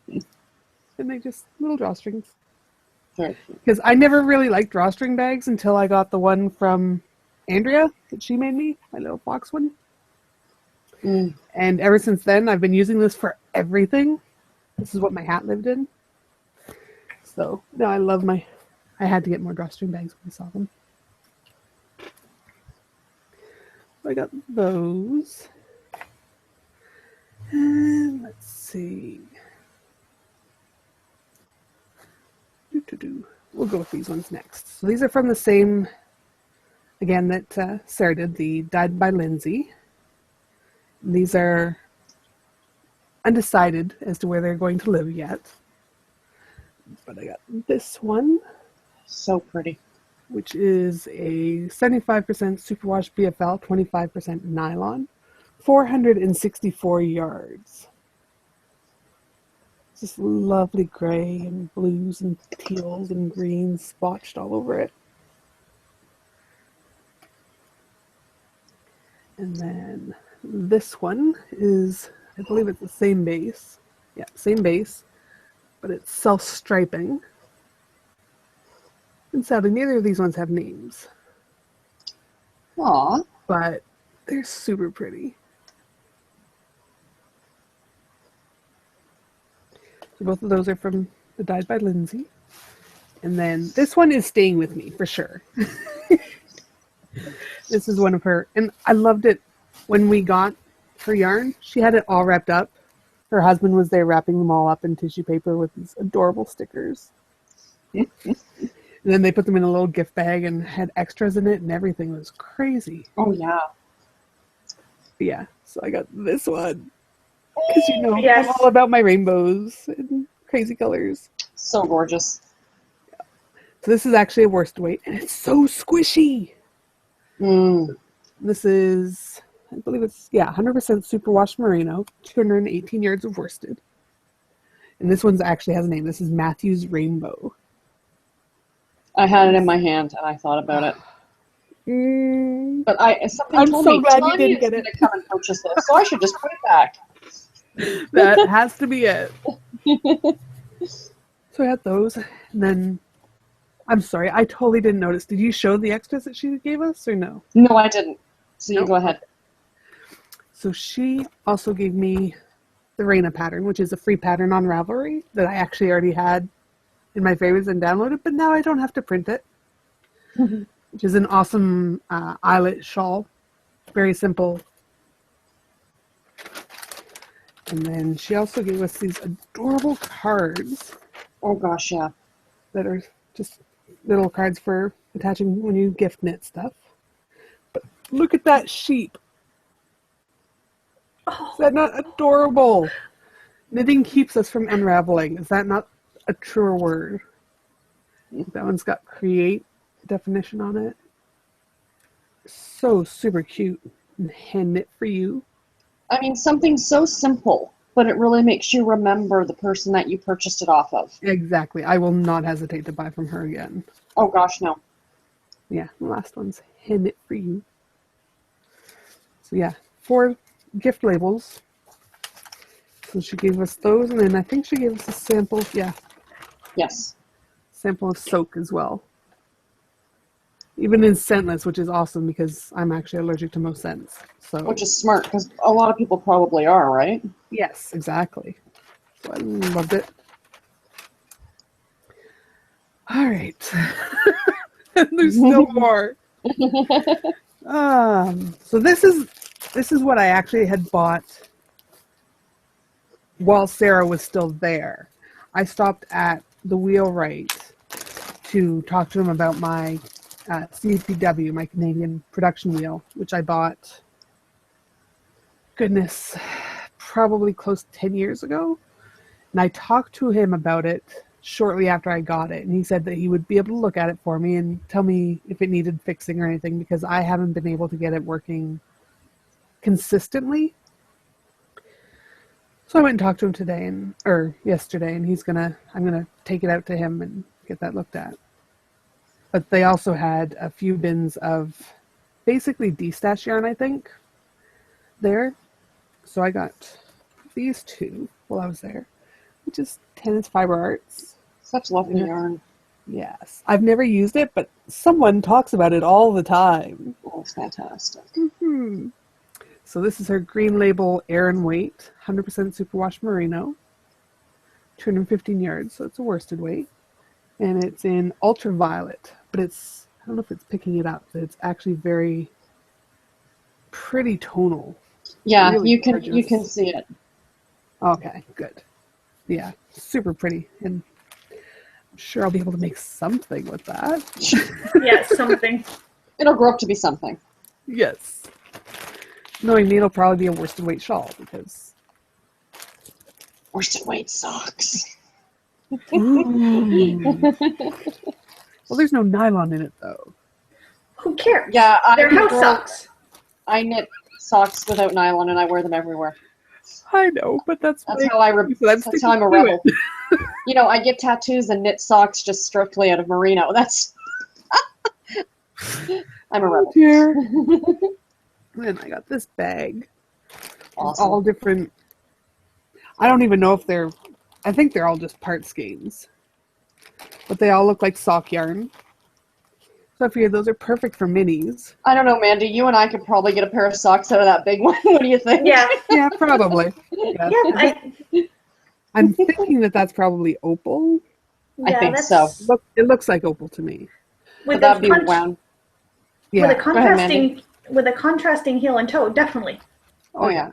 And they just little drawstrings. Very cute. Because I never really liked drawstring bags until I got the one from Andrea that she made me, my little fox one. And ever since then, I've been using this for everything. This is what my hat lived in. So, no, I love my... I had to get more drawstring bags when I saw them. I got those. And let's see. We'll go with these ones next. So these are from the same, again, that Sarah did, the Dyed by Lindsay. These are undecided as to where they're going to live yet. But I got this one, So pretty. which is a 75% Superwash BFL, 25% nylon, 464 yards. Just lovely gray and blues and teals and greens splotched all over it. And then this one is, I believe it's the same base. Yeah, same base, but it's self-striping. And sadly, neither of these ones have names, Aw. but they're super pretty. So both of those are from the Dyed by Lindsay. And then this one is staying with me for sure. This is one of her, and I loved it when we got her yarn. She had it all wrapped up. Her husband was there wrapping them all up in tissue paper with these adorable stickers. And then they put them in a little gift bag and had extras in it and everything. It was crazy. Oh, yeah. Yeah, so I got this one. Because, you know, Yes. I'm all about my rainbows and crazy colors. So gorgeous. So this is actually a worsted weight, and it's so squishy. This is, I believe it's, 100% Superwash Merino, 218 yards of worsted. And this one's actually has a name. This is Matthew's Rainbow. I had it in my hand and I thought about it. But something I'm told so me glad you Tanya didn't is get going it. to come and purchase this, so I should just put it back. That has to be it. So I had those. And then I'm sorry, I totally didn't notice. Did you show the extras that she gave us or no? No, I didn't. So you Nope. go ahead. So she also gave me the Rana pattern, which is a free pattern on Ravelry that I actually already had in my favorites and downloaded, but now I don't have to print it, which is an awesome eyelet shawl. Very simple. And then she also gave us these adorable cards Oh gosh, yeah. that are just little cards for attaching when you gift knit stuff. But look at that sheep. Is that not adorable? Knitting keeps us from unraveling. Is that not a truer word? That one's got create definition on it. So super cute. And hand knit for you. I mean, something so simple, but it really makes you remember the person that you purchased it off of. Exactly. I will not hesitate to buy from her again. Oh gosh, no. Yeah, the last one's hand knit for you. So yeah, 4 gift labels. So she gave us those, and then I think she gave us a sample. Yeah, Yes. sample of soak as well. Even in scentless, which is awesome because I'm actually allergic to most scents. So Which is smart, because a lot of people probably are, right? yes, exactly. So I loved it. All right. There's still more. So this is what I actually had bought while Sarah was still there. I stopped at the Wheelwright to talk to him about my CPW, my Canadian production wheel, which I bought, goodness, probably close to 10 years ago. And I talked to him about it shortly after I got it. And he said that he would be able to look at it for me and tell me if it needed fixing or anything, because I haven't been able to get it working consistently. So I went and talked to him yesterday, and I'm gonna take it out to him and get that looked at. But they also had a few bins of basically de-stash yarn, I think, there. So I got these 2 while I was there, which is TeenK Fiber Arts. Such lovely yarn. Yes. I've never used it, but someone talks about it all the time. Oh, it's fantastic. Mm-hmm. So this is her green label Air and Weight, 100% Superwash Merino, 215 yards, so it's a worsted weight. And it's in ultraviolet, but I don't know if it's picking it up, but it's actually very pretty tonal. Yeah, Really you can gorgeous. see it. Okay, good. Yeah, super pretty. And I'm sure I'll be able to make something with that. Yeah, something. It'll grow up to be something. Yes. Knowing me, it'll probably be a worsted weight shawl because... Worsted weight socks. Well, there's no nylon in it, though. Who cares? Yeah, They're house socks. I knit socks without nylon, and I wear them everywhere. I know, but that's That's how I'm a rebel. You know, I get tattoos and knit socks just strictly out of merino. That's I'm a rebel. Dear. And I got this bag. Awesome. All different. I don't even know if I think they're all just part skeins, but they all look like sock yarn. So I figured those are perfect for minis. I don't know, Mandy. You and I could probably get a pair of socks out of that big one. What do you think? Yeah. Yeah, probably. Yeah. Yeah, I'm thinking that that's probably opal. I think so. It looks like opal to me. With That'd be a wound. Yeah. with a contrasting heel and toe, definitely. Oh yeah.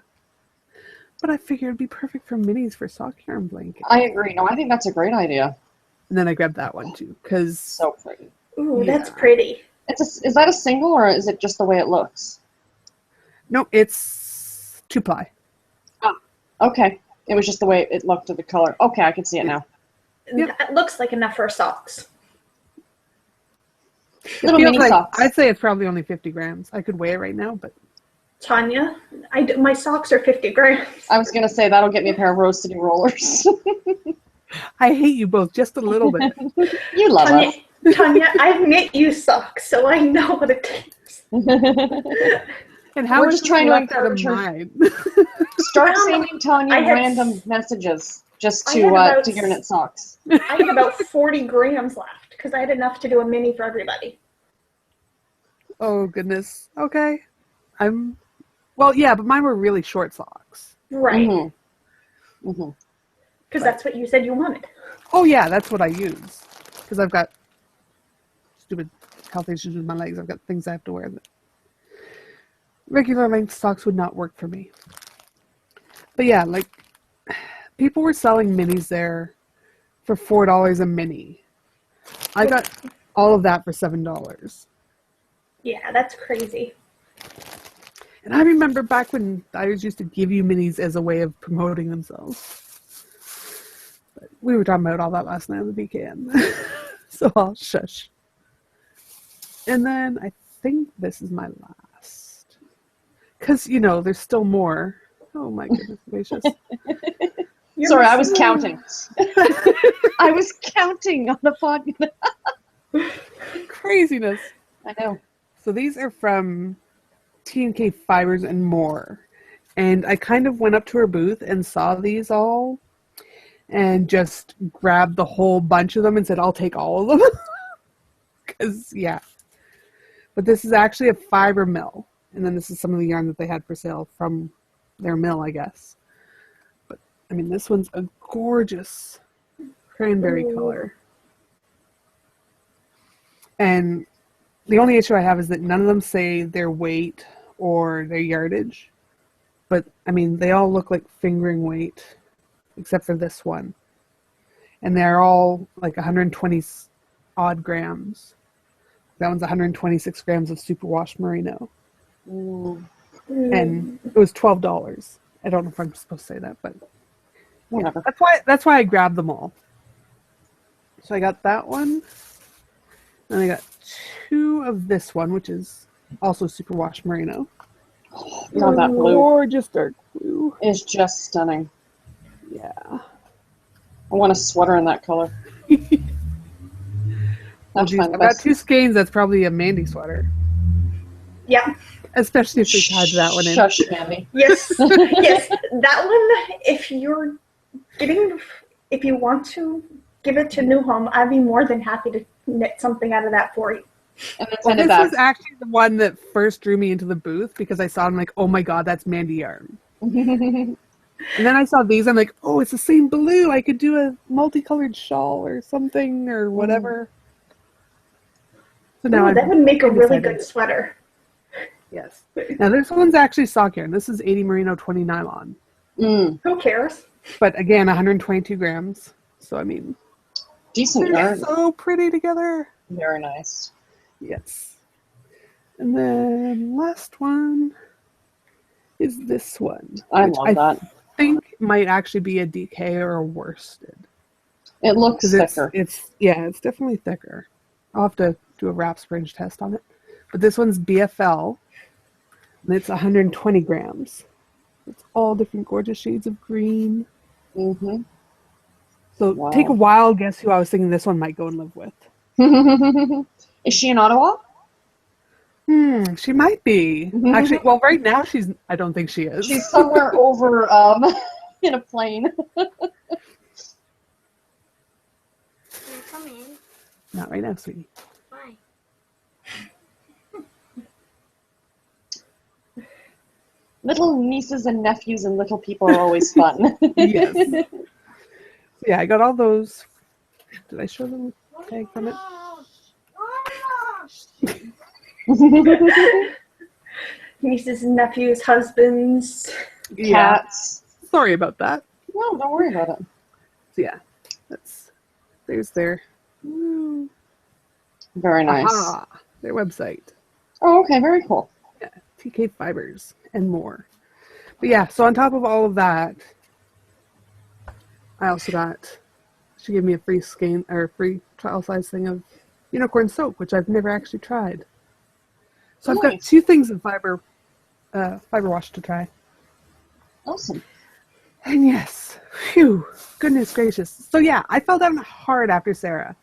But I figured it'd be perfect for minis for sock yarn blanket. I agree. No, I think that's a great idea. And then I grabbed that one too, because So pretty. Ooh, Yeah. that's pretty. Is that a single, or is it just the way it looks? no, it's 2-ply. Okay. It was just the way it looked to the color. Okay, I can see it now. Yep. That looks like enough for socks. Little mini socks. I'd say it's probably only 50 grams. I could weigh it right now, but Tanya, my socks are 50 grams. I was gonna say that'll get me a pair of Rose City rollers. I hate you both just a little bit. You love Tanya, us. Tanya, I've knit you socks, so I know what it takes. And how We're is just this trying to left out of encourage her. mine? Start sending Tanya I had- random messages just I had about- to your knit socks. I had about 40 grams left. because I had enough to do a mini for everybody. Oh goodness. Okay. Well, yeah, but mine were really short socks. Right. Mm-hmm. Mm-hmm. Because that's what you said you wanted. Oh yeah, that's what I use. Because I've got stupid health issues with my legs. I've got things I have to wear that regular length socks would not work for me. But yeah, like people were selling minis there for $4 a mini. I got all of that for $7. Yeah, that's crazy. And I remember back when dyers used to give you minis as a way of promoting themselves. But we were talking about all that last night on the BKN. So I'll shush. And then I think this is my last. Because, you know, there's still more. Oh my goodness gracious. Sorry, I was counting. I was counting on the podcast. Craziness. I know. So these are from TeenK Fibers and More. And I kind of went up to her booth and saw these all and just grabbed the whole bunch of them and said, I'll take all of them. Because, yeah. But this is actually a fiber mill. And then this is some of the yarn that they had for sale from their mill, I guess. But, I mean, this one's a gorgeous cranberry color. And the only issue I have is that none of them say their weight or their yardage. But, I mean, they all look like fingering weight, except for this one. And they're all like 120 odd grams. That one's 126 grams of Superwash Merino. And it was $12. I don't know if I'm supposed to say that, but Whatever. That's why I grabbed them all. So I got that one. And I got 2 of this one, which is also Superwash Merino. Love that blue. Gorgeous dark blue. It's just stunning. Yeah. I want a sweater in that color. I've got 2 skeins. That's probably a Mandy sweater. Yeah. Especially if they tied that one in. Shush, Mandy. Yes. Yes. That one, if you want to give it to New Home, I'd be more than happy to knit something out of that for you. And then Well, send it this back. was actually the one that first drew me into the booth because I saw them like, oh my god, that's Mandy yarn. And then I saw these, I'm like, oh, it's the same blue. I could do a multicolored shawl or something or whatever. So now that would make a really excited. good sweater. Yes. Now this one's actually sock yarn. This is 80 merino, 20 nylon. Who cares? But again, 122 grams. So I mean, Decent they're yarn. so pretty together. Very nice. Yes. And then last one is this one. I which love that. I think might actually be a DK or a worsted. It looks Because thicker. it's definitely thicker. I'll have to do a wrap springe test on it. But this one's BFL, and it's 120 grams. It's all different gorgeous shades of green. Mm-hmm. So Wow. take a wild guess who I was thinking this one might go and live with. Is she in Ottawa? She might be. Actually, well, right now I don't think she is. She's somewhere over in a plane. Not right now, sweetie. Why? Little nieces and nephews and little people are always fun. Yes. Yeah, I got all those. Did I show them the tag from it? Nieces and nephews, husbands. Yeah. Cats. Sorry about that. No, don't worry about it. So yeah, there's their Very nice. aha, their website. Oh, okay, very cool. Yeah, TK Fibers and more. But yeah, so on top of all of that, I also got, she gave me a free skein or free trial size thing of unicorn soap, which I've never actually tried. So I've got Nice. 2 things of fiber wash to try. Awesome. And yes, phew, goodness gracious. So yeah, I fell down hard after Sarah.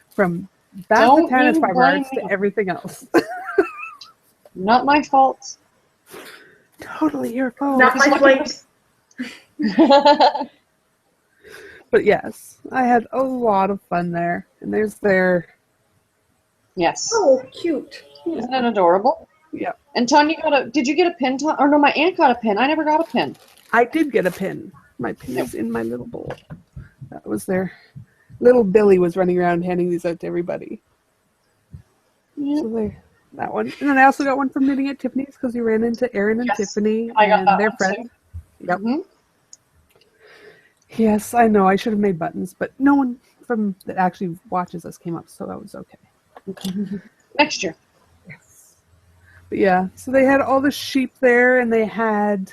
From Don't Bath you Fibers blame to me. everything else. Not my fault. Totally your fault. Not my plate. But yes, I had a lot of fun there. And there's their Yes. Oh, cute. Isn't it adorable? Yeah. And Tanya did you get a pin? Or no, my aunt got a pin. I never got a pin. I did get a pin. My pin is in my little bowl. That was there. Little Billy was running around handing these out to everybody. Yeah. So there, that one. And then I also got one from Knitting at Tiffany's because we ran into Erin and Yes, Tiffany I got and that their one friend. too. Yep. Mm-hmm. Yes, I know. I should have made buttons, but no one from that actually watches us came up, so that was okay. Next year. Yes. But yeah, so they had all the sheep there, and they had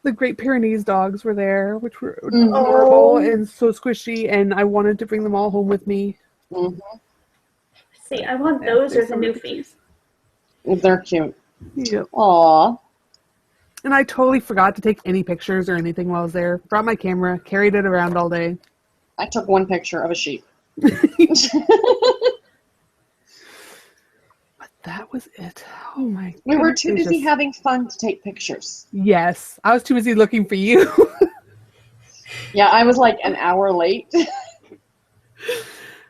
the Great Pyrenees dogs were there, which were adorable and so squishy, and I wanted to bring them all home with me. Mm-hmm. See, I want those or the Newfies. They're cute. Yep. Aw. And I totally forgot to take any pictures or anything while I was there. Brought my camera, carried it around all day. I took one picture of a sheep. But that was it. Oh my god. We were too busy having fun to take pictures. Yes. I was too busy looking for you. Yeah, I was like an hour late.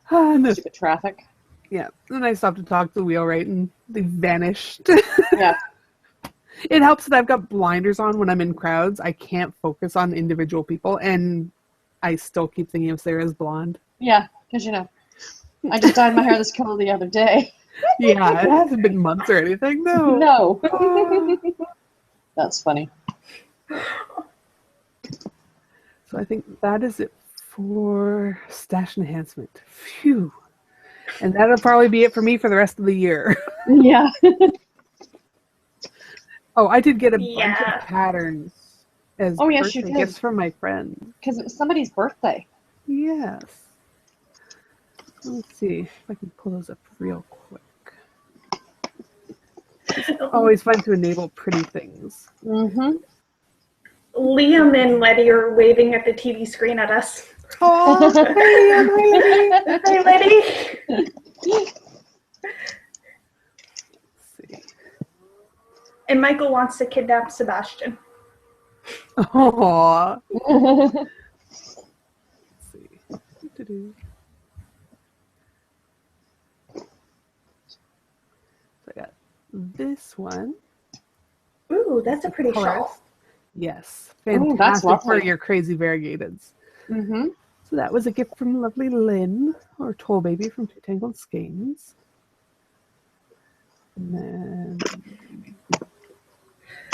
Stupid traffic. Yeah. Then I stopped to talk to the wheelwright and they vanished. Yeah. It helps that I've got blinders on when I'm in crowds. I can't focus on individual people, and I still keep thinking of Sarah's blonde. Yeah, because I just dyed my hair this color the other day. Yeah, it hasn't been months or anything. No. No. That's funny. So I think that is it for Stash Enhancement. Phew. And that'll probably be it for me for the rest of the year. Yeah. Oh, I did get a bunch of patterns as yes, you birthday did. gifts from my friends. Because it was somebody's birthday. Yes. Let's see if I can pull those up real quick. It's always fun to enable pretty things. Mm-hmm. Liam and Letty are waving at the TV screen at us. Oh, Hey, Letty. And Michael wants to kidnap Sebastian. Aww. Let's see. So I got this one. Ooh, that's a pretty shawl. Yes. Ooh, that's Fantastic for lovely. your crazy variegateds. Mm-hmm. So that was a gift from lovely Lynn, or Toll Baby from Two Tangled Skeins. And then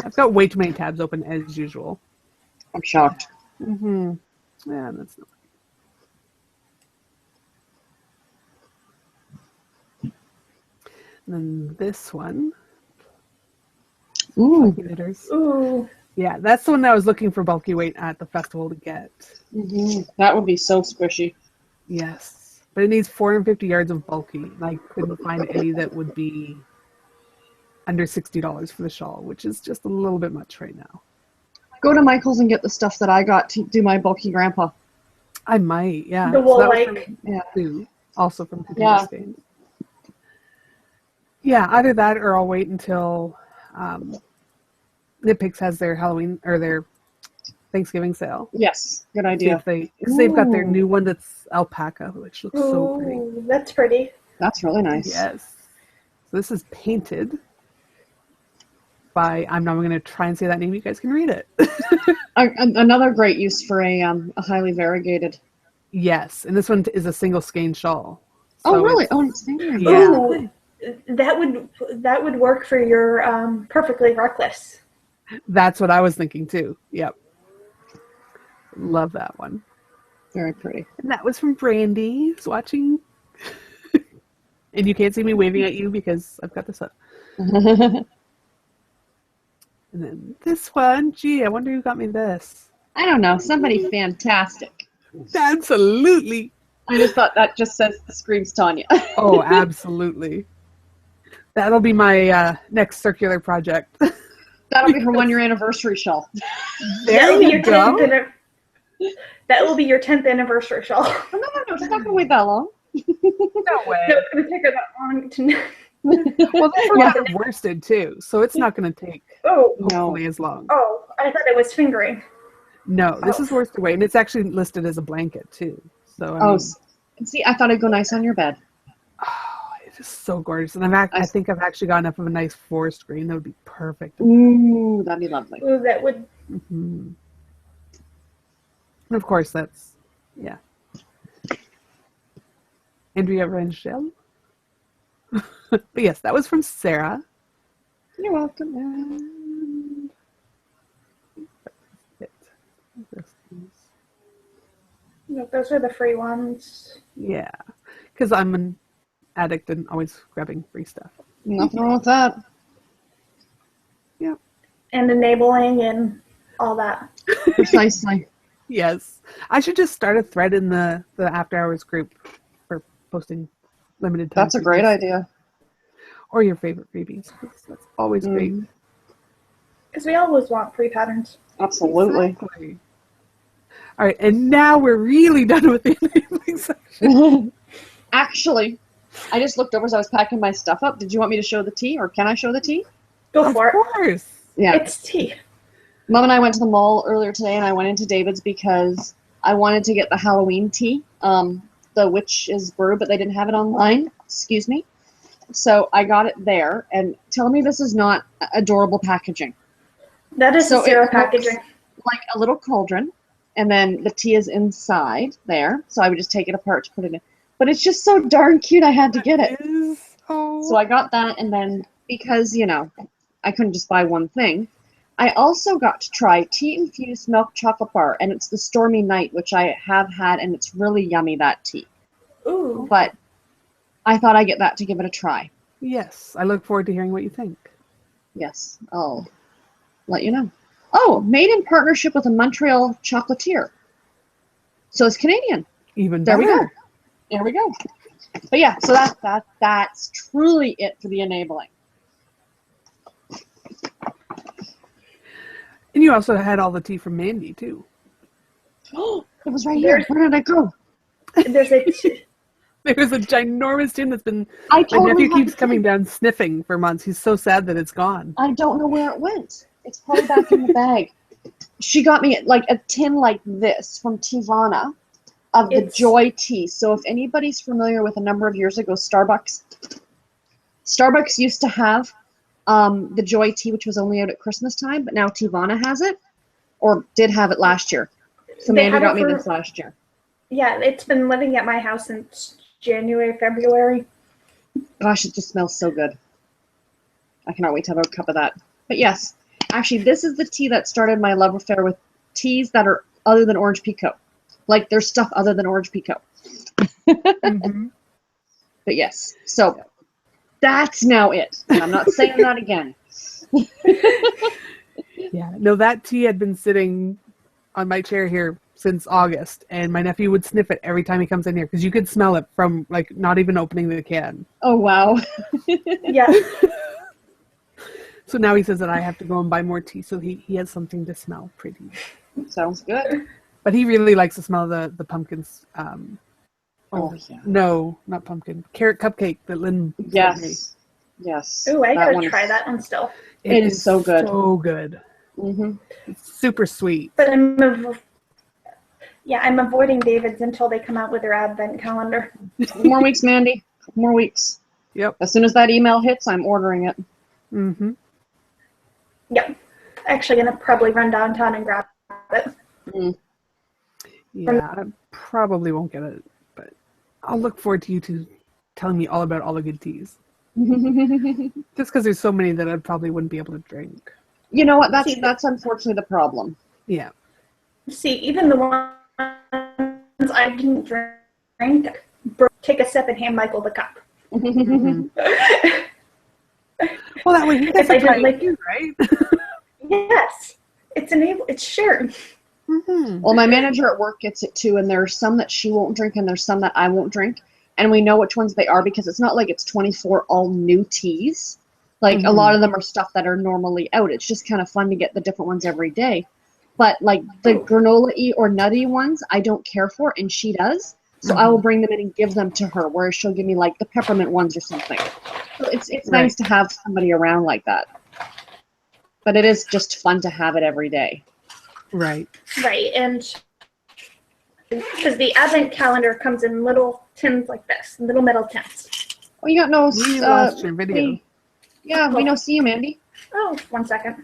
I've got way too many tabs open as usual. I'm shocked. Mm-hmm. Yeah, that's not. And then this one. Ooh. Knitters. Ooh. Yeah, that's the one that I was looking for bulky weight at the festival to get. Mm-hmm. That would be so squishy. Yes. But it needs 450 yards of bulky. And I couldn't find any that would be under $60 for the shawl, which is just a little bit much right now. Go to Michael's and get the stuff that I got to do my bulky grandpa. I might, yeah. The wool that was like. from Sue, also from Two Yeah. Skeins. Yeah, either that or I'll wait until Nitpicks has their Halloween or their Thanksgiving sale. Yes, good See idea. if because they've got their Ooh. new one that's alpaca, which looks so pretty. Ooh, that's pretty. That's really nice. Yes. So this is painted by, I'm not going to try and say that name, you guys can read it. Another great use for a highly variegated. Yes, and this one is a single skein shawl. Oh, So really? it's- Oh, it's there. Yeah. Ooh, that would work for your Perfectly Reckless. That's what I was thinking too. Yep. Love that one. Very pretty. And that was from Brandy, who's watching. And you can't see me waving at you because I've got this up. And then this one, gee, I wonder who got me this. I don't know. Somebody fantastic. Absolutely. I just thought that just says screams Tanya. Oh, absolutely. That'll be my next circular project. That'll be her 1-year anniversary shawl. There That'll be you your go. 10th that will be your 10th anniversary shawl. Oh, no, it's not going to wait that long. No way. No, it's going to take her that long to. Well, this one's worsted too, so it's not going to take Oh, hopefully as long. oh! I thought it was fingering. No, this is worsted weight, and it's actually listed as a blanket too. So I Oh, mean, see, I thought it'd go nice on your bed. Oh, it's just so gorgeous. And I think I've actually got enough of a nice forest green that would be perfect. Ooh, that'd be lovely. Ooh, that would. Mm-hmm. And of course, that's, yeah. Andrea Rangel. But yes, that was from Sarah. You're welcome. And No, those are the free ones. yeah, because I'm an addict and always grabbing free stuff. Nothing wrong with that. Yeah. And enabling and all that. Precisely. Yes. I should just start a thread in the after hours group for posting limited time. That's a great idea. Or your favorite freebies. That's always great. Because we always want free patterns. Absolutely. Exactly. All right, and now we're really done with the enabling section. Actually, I just looked over as I was packing my stuff up. Did you want me to show the tea, or can I show the tea? Go for it. Of course. Yeah. It's tea. Mom and I went to the mall earlier today, and I went into David's because I wanted to get the Halloween tea, the Witch's Brew, but they didn't have it online. Excuse me. So I got it there, and tell me this is not adorable packaging. That is So the Sarah it looks packaging. like a little cauldron, and then the tea is inside there. So I would just take it apart to put it in. But it's just so darn cute, I had to get it. So I got that, and then because, you know, I couldn't just buy one thing, I also got to try tea-infused milk chocolate bar, and it's the Stormy Night, which I have had, and it's really yummy, that tea. Ooh. But I thought I'd get that to give it a try. Yes, I look forward to hearing what you think. Yes, I'll let you know. Oh, made in partnership with a Montreal chocolatier. So it's Canadian. Even There better. we go. There we go. But yeah, so that's truly it for the enabling. And you also had all the tea from Mandy, too. Oh, it was right here. Where did it go? There's a There's a ginormous tin that's been... I My totally nephew had keeps the coming tin. down sniffing for months. He's so sad that it's gone. I don't know where it went. It's probably back in the bag. She got me like a tin like this from Tivana of the Joy tea. So if anybody's familiar with a number of years ago, Starbucks used to have the Joy tea, which was only out at Christmas time, but now Tivana has it, or did have it last year. So They Mandy had got it me for- this last year. Yeah, it's been living at my house since January, February. Gosh, it just smells so good. I cannot wait to have a cup of that. But yes, actually, this is the tea that started my love affair with teas that are other than orange pekoe. Like, there's stuff other than orange pekoe. Mm-hmm. But yes, so that's now it. And I'm not saying that again. Yeah, no, that tea had been sitting on my chair here since August, and my nephew would sniff it every time he comes in here because you could smell it from like not even opening the can. Oh, wow. Yeah. So now he says that I have to go and buy more tea so he has something to smell pretty. Sounds good. But he really likes to smell the pumpkins. Oh, yeah. No, not pumpkin. Carrot cupcake that Lynn sent me. Yes. Yes. Ooh, I gotta one try is- that one still. It is so good. So good. Mm-hmm. It's super sweet. But I'm avoiding David's until they come out with their advent calendar. More weeks, Mandy. More weeks. Yep. As soon as that email hits, I'm ordering it. Mm-hmm. Yep. Actually gonna probably run downtown and grab it. Mm. Yeah, I probably won't get it, but I'll look forward to you two telling me all about all the good teas. Just because there's so many that I probably wouldn't be able to drink. You know what? That's unfortunately the problem. Yeah. See, even the ones I didn't drink, take a sip and hand Michael the cup. Mm-hmm. Well, that way he gets If I to try didn't like it too, right? Yes, it's shared. Mm-hmm. Well, my manager at work gets it too, and there's some that she won't drink, and there's some that I won't drink, and we know which ones they are because it's not like it's 24 all new teas. Like a lot of them are stuff that are normally out. It's just kind of fun to get the different ones every day. But like the granola-y or nutty ones, I don't care for, and she does. So I will bring them in and give them to her, whereas she'll give me like the peppermint ones or something. So it's nice to have somebody around like that. But it is just fun to have it every day. Right. Right, and because the advent calendar comes in little tins like this, little metal tins. Oh, you got no. We lost your video. Yeah, we don't see you, Mandy. Oh, 1 second.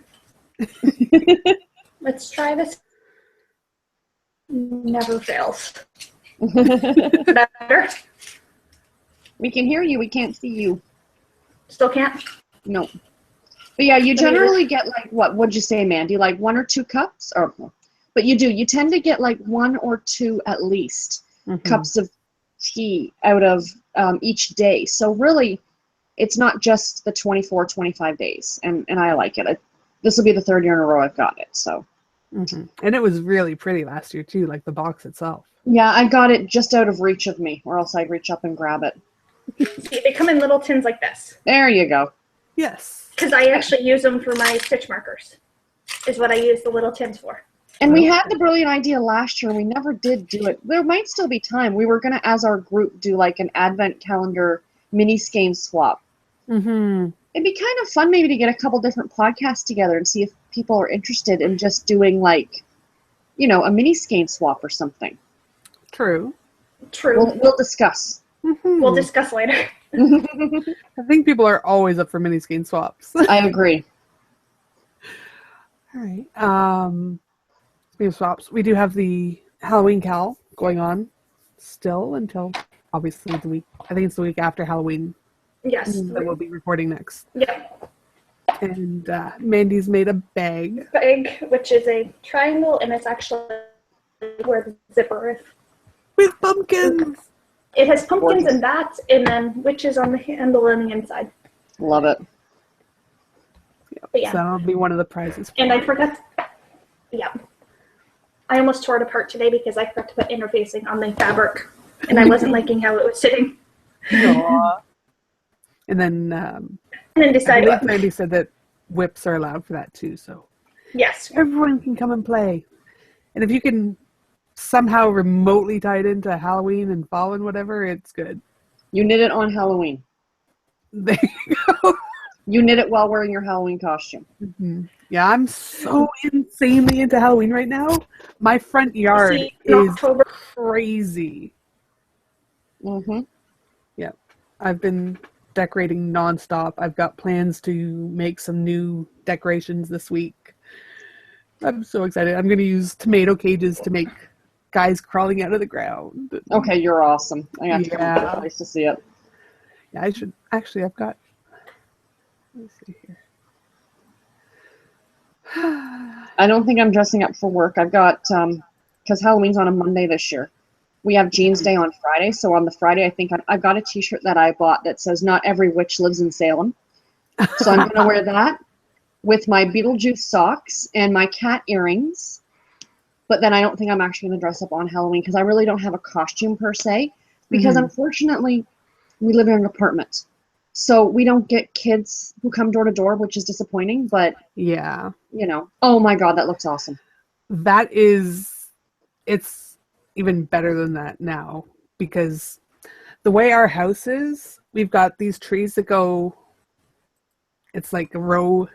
Let's try this. Never fails. Better? We can hear you. We can't see you. Still can't? No. But yeah, you generally get like, what'd you say, Mandy? Like 1 or 2 cups? But you tend to get like 1 or 2 at least cups of tea out of each day. So really, it's not just the 24, 25 days. And I like it. This will be the 3rd year in a row I've got it. So. And it was really pretty last year too, like the box itself. Yeah, I got it just out of reach of me, or else I'd reach up and grab it. See, they come in little tins like this. There you go. Yes. Because I actually use them for my stitch markers, is what I use the little tins for. And we had the brilliant idea last year, and we never did do it. There might still be time. We were going to, as our group, do like an advent calendar mini skein swap. It'd be kind of fun maybe to get a couple different podcasts together and see if people are interested in just doing like, a mini skein swap or something. True. We'll discuss. We'll discuss later. I think people are always up for mini skein swaps. I agree. All right. Speaking of swaps, we do have the Halloween Cal going on still until obviously the week. I think it's the week after Halloween. Yes. That we'll be recording next. Yep. And Mandy's made a bag. Which is a triangle, and it's actually where the zipper is. With pumpkins! It has pumpkins and bats, and then witches on the handle and the inside. Love it. Yep. Yeah. So that'll be one of the prizes. And I forgot. Yeah. I almost tore it apart today because I forgot to put interfacing on the fabric, and I wasn't liking how it was sitting. Aww. And then decide what. Mandy said that whips are allowed for that too, so Yes. everyone can come and play. And if you can somehow remotely tie it into Halloween and fall and whatever, it's good. You knit it on Halloween. There you go. You knit it while wearing your Halloween costume. Yeah, I'm so insanely into Halloween right now. My front yard is crazy. Yeah, I've been decorating nonstop. I've got plans to make some new decorations this week. I'm so excited. I'm going to use tomato cages to make guys crawling out of the ground. Okay, you're awesome. I got to come to the place to see it. Yeah, I should. Actually, I've got. Let me see here. I don't think I'm dressing up for work. I've got, because Halloween's on a Monday this year. We have Jeans Day on Friday, so on the Friday, I think I've got a t-shirt that I bought that says, "Not every witch lives in Salem." So I'm going to wear that with my Beetlejuice socks and my cat earrings. But then I don't think I'm actually going to dress up on Halloween because I really don't have a costume per se. Because unfortunately, we live in an apartment. So we don't get kids who come door to door, which is disappointing. But, yeah. Oh my God, that looks awesome. It's even better than that now because the way our house is, we've got these trees that go, it's like a row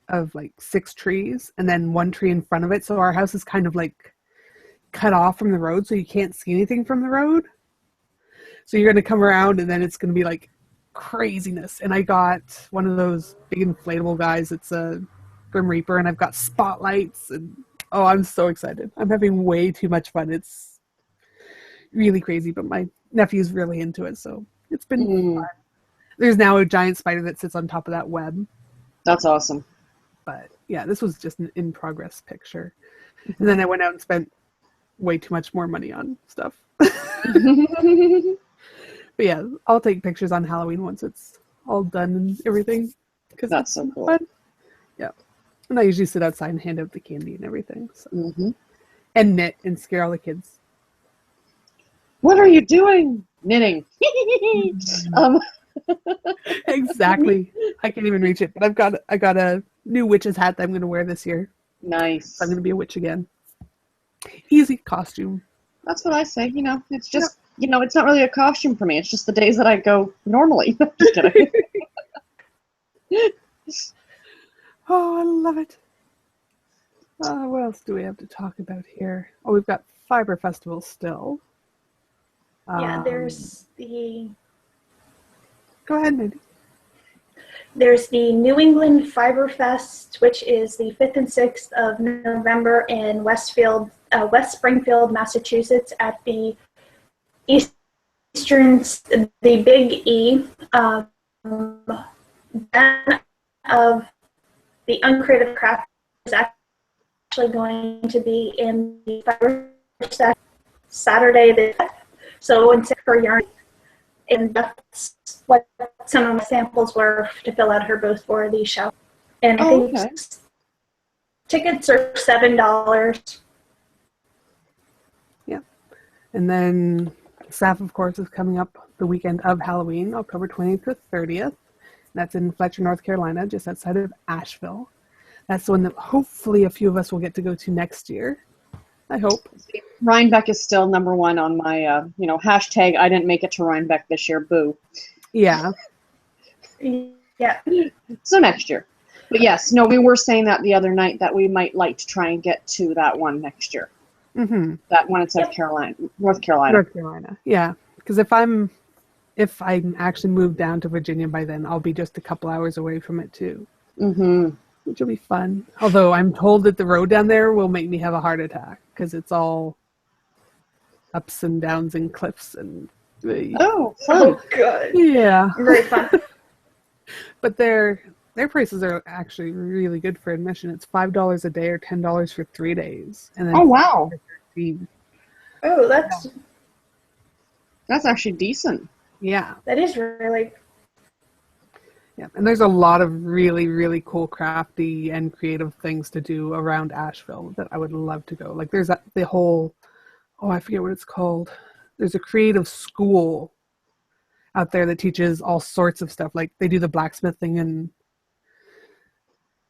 of like 6 trees and then 1 tree in front of it. So our house is kind of like cut off from the road, so you can't see anything from the road. So you're going to come around and then it's going to be like craziness. And I got one of those big inflatable guys. It's a Grim Reaper, and I've got spotlights, and oh, I'm so excited. I'm having way too much fun. It's really crazy, but my nephew's really into it, so it's been fun. There's now a giant spider that sits on top of that web. That's awesome. But yeah, this was just an in-progress picture. And then I went out and spent way too much more money on stuff. But yeah, I'll take pictures on Halloween once it's all done and everything. That's so cool. Fun. Yeah. And I usually sit outside and hand out the candy and everything. So. And knit and scare all the kids. What are you doing? Knitting. Exactly. I can't even reach it, but I got a new witch's hat that I'm going to wear this year. Nice. So I'm going to be a witch again. Easy costume. That's what I say. It's just it's not really a costume for me. It's just the days that I go normally. Just kidding. Oh, I love it. What else do we have to talk about here? Oh, we've got Fiber Festival still. Yeah, there's the Go ahead, Mandy. There's the New England Fiber Fest, which is the 5th and 6th of November in West Springfield, Massachusetts, at the the Big E. Then of the Uncreative Craft is actually going to be in the Fiber Fest Saturday the 5th. So in for yarn. And that's what some of my samples were to fill out her booth for the show. And I think tickets are $7. Yeah. And then SAF, of course, is coming up the weekend of Halloween, October 20th to 30th. That's in Fletcher, North Carolina, just outside of Asheville. That's the one that hopefully a few of us will get to go to next year. I hope. Rhinebeck is still number one on my, hashtag I didn't make it to Rhinebeck this year, boo. Yeah. Yeah. So next year. But yes, no, we were saying that the other night that we might like to try and get to that one next year. Mm-hmm. That one in North Carolina. North Carolina, yeah. Because if I actually move down to Virginia by then, I'll be just a couple hours away from it too. Mm-hmm. Which will be fun. Although I'm told that the road down there will make me have a heart attack because it's all ups and downs and cliffs and. Oh, fun! Oh, good. Yeah. Very fun. But their prices are actually really good for admission. It's $5 a day or $10 for 3 days, and then wow! Oh, that's actually decent. Yeah. That is really. Yeah, and there's a lot of really, really cool crafty and creative things to do around Asheville that I would love to go. Like there's the whole, I forget what it's called. There's a creative school out there that teaches all sorts of stuff. Like they do the blacksmithing and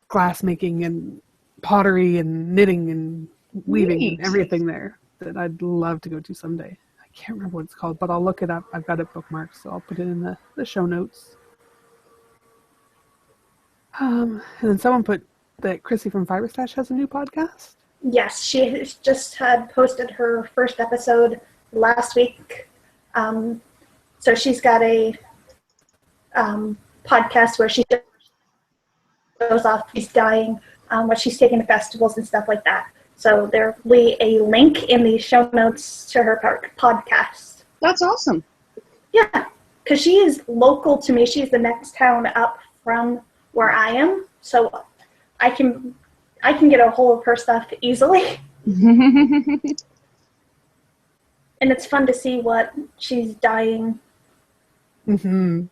glass making and pottery and knitting and weaving and everything there that I'd love to go to someday. I can't remember what it's called, but I'll look it up. I've got it bookmarked, so I'll put it in the show notes. And then someone put that Chrissy from Fiber Stash has a new podcast. Yes, she just had posted her first episode last week. So she's got a podcast where she goes off, she's dying, what she's taking to festivals and stuff like that. So there will be a link in the show notes to her podcast. That's awesome. Yeah, because she is local to me. She's the next town up from where I am, so I can get a hold of her stuff easily. And it's fun to see what she's dyeing. Mm-hmm.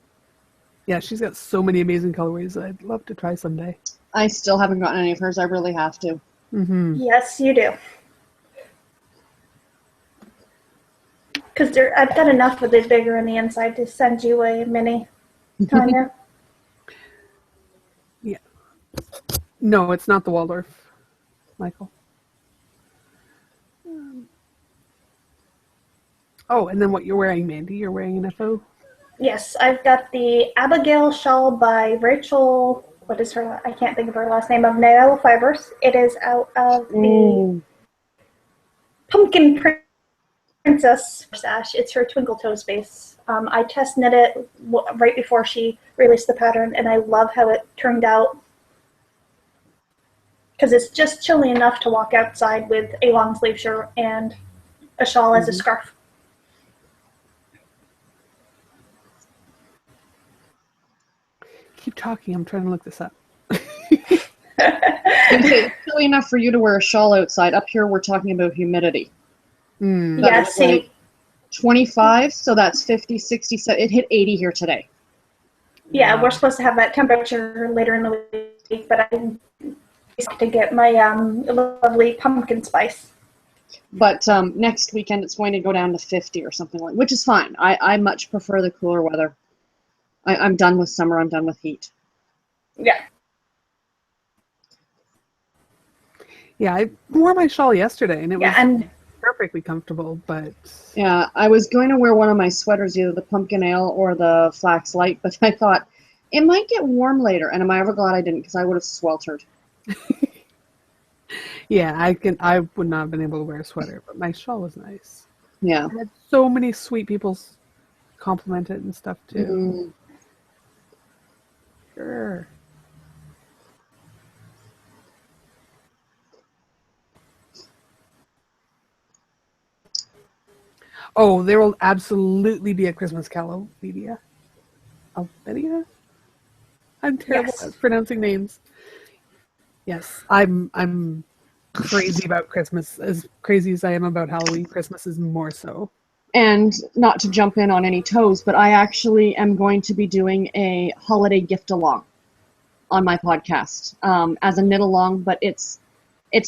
Yeah, she's got so many amazing colorways I'd love to try someday. I still haven't gotten any of hers. I really have to. Mm-hmm. Yes, you do. Because I've got enough of the bigger on the inside to send you a mini, Tanya. Yeah. No, it's not the Waldorf, Michael. And then what you're wearing, Mandy? You're wearing an FO? Yes, I've got the Abigail shawl by Rachel. What is her? I can't think of her last name. Of Nail Fibers. It is out of the Pumpkin Princess stash. It's her Twinkle Toes base. I test knit it right before she released the pattern, and I love how it turned out. Because it's just chilly enough to walk outside with a long sleeve shirt and a shawl as a scarf. Keep talking. I'm trying to look this up. It's chilly enough for you to wear a shawl outside. Up here, we're talking about humidity. Yeah, see. 25, so that's 50, 60. It hit 80 here today. Yeah, we're supposed to have that temperature later in the week, but I have to get my lovely pumpkin spice. But next weekend, it's going to go down to 50 or something like, which is fine. I much prefer the cooler weather. I'm done with summer. I'm done with heat. Yeah. Yeah, I wore my shawl yesterday, and it was perfectly comfortable, but... Yeah, I was going to wear one of my sweaters, either the pumpkin ale or the flax light, but I thought, it might get warm later, and am I ever glad I didn't, because I would have sweltered. Yeah, I would not have been able to wear a sweater, but my shawl was nice. Yeah. I had so many sweet people compliment it and stuff, too. Sure. Oh, there will absolutely be a Christmas Calvidia. Alvidia? I'm terrible Yes. at pronouncing names. Yes, I'm crazy about Christmas. As crazy as I am about Halloween, Christmas is more so. And not to jump in on any toes, but I actually am going to be doing a holiday gift along on my podcast as a knit along, but it's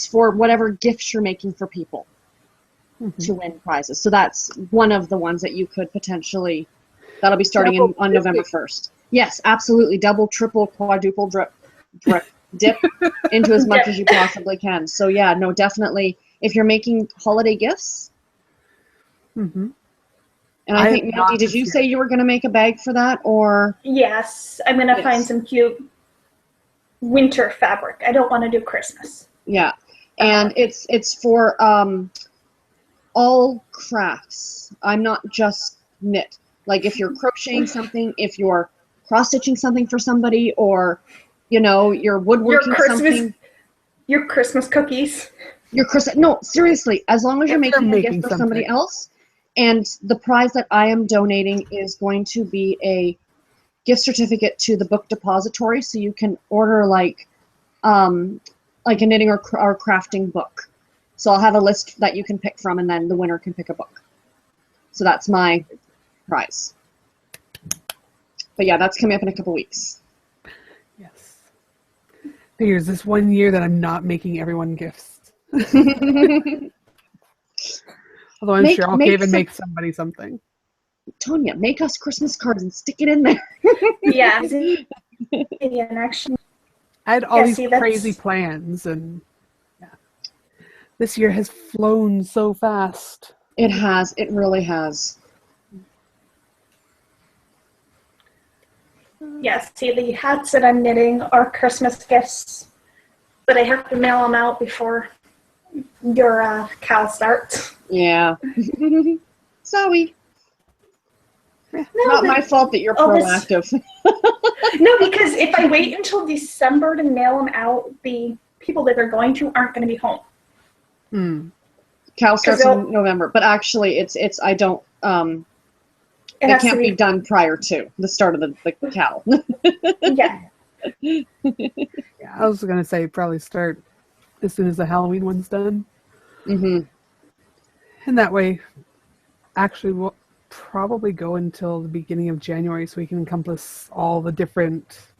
for whatever gifts you're making for people to win prizes. So that's one of the ones that you could potentially, that'll be starting on November 1st. Yes, absolutely. Double, triple, quadruple, dip into as much as you possibly can. So yeah, no, definitely. If you're making holiday gifts, and I think, Mandy, did you say you were going to make a bag for that, or? Yes, I'm going to find some cute winter fabric. I don't want to do Christmas. Yeah, and it's for all crafts. I'm not just knit. Like if you're crocheting something, if you're cross-stitching something for somebody, or, you know, you're woodworking something. Your Christmas cookies. No, seriously, as long as you're making a gift for somebody else. And the prize that I am donating is going to be a gift certificate to the book depository, so you can order like a knitting or crafting book. So I'll have a list that you can pick from, and then the winner can pick a book. So that's my prize. But yeah, that's coming up in a couple weeks. Yes. Here's this one year that I'm not making everyone gifts. Although I'm sure I'll even make somebody something. Tanya, make us Christmas cards and stick it in there. Yeah. And actually, I had all these crazy plans, and yeah, this year has flown so fast. It has. It really has. Yes, see, the hats that I'm knitting are Christmas gifts, but I have to mail them out before your cow starts. Yeah. Sorry. It's not my fault that you're proactive. No, because if I wait until December to mail them out, the people that are going to aren't going to be home. Cow starts in November, but actually, it's I don't. It can't be done prior to the start of the cow. Yeah. Yeah, I was gonna say probably start as soon as the Halloween one's done. And that way, actually, we'll probably go until the beginning of January, so we can encompass all the different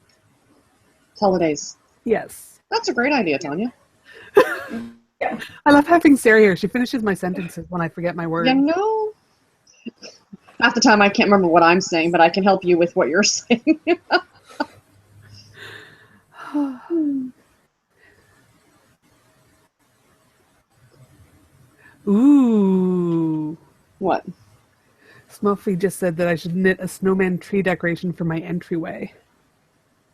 holidays. Yes. That's a great idea, Tanya. Yeah. I love having Sarah here. She finishes my sentences when I forget my words. You know, half the time I can't remember what I'm saying, but I can help you with what you're saying. Ooh. What? Smurfy just said that I should knit a snowman tree decoration for my entryway.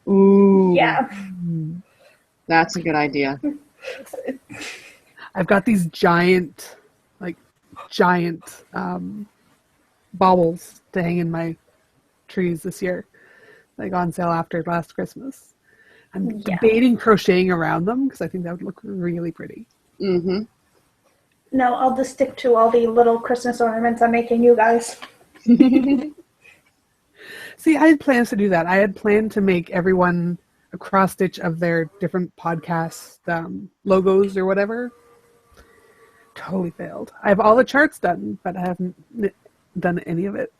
Ooh. Yeah. That's a good idea. I've got these giant baubles to hang in my trees this year. They got on sale after last Christmas. I'm debating crocheting around them because I think that would look really pretty. No, I'll just stick to all the little Christmas ornaments I'm making you guys. See, I had plans to do that. I had planned to make everyone a cross stitch of their different podcast logos or whatever. Totally failed. I have all the charts done, but I haven't done any of it.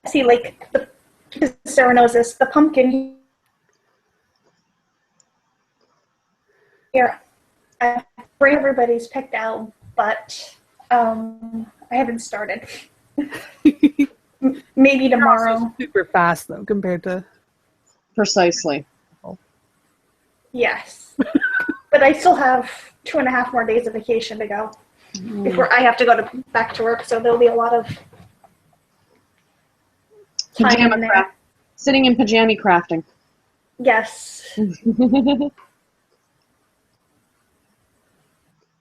See, like, Sarah knows this, the pumpkin here, everybody's picked out, but I haven't started. Maybe tomorrow. Super fast, though, compared to... Precisely. Yes. But I still have 2.5 more days of vacation to go before I have to go back to work, so there'll be a lot of time in there. Sitting in pajama crafting. Yes.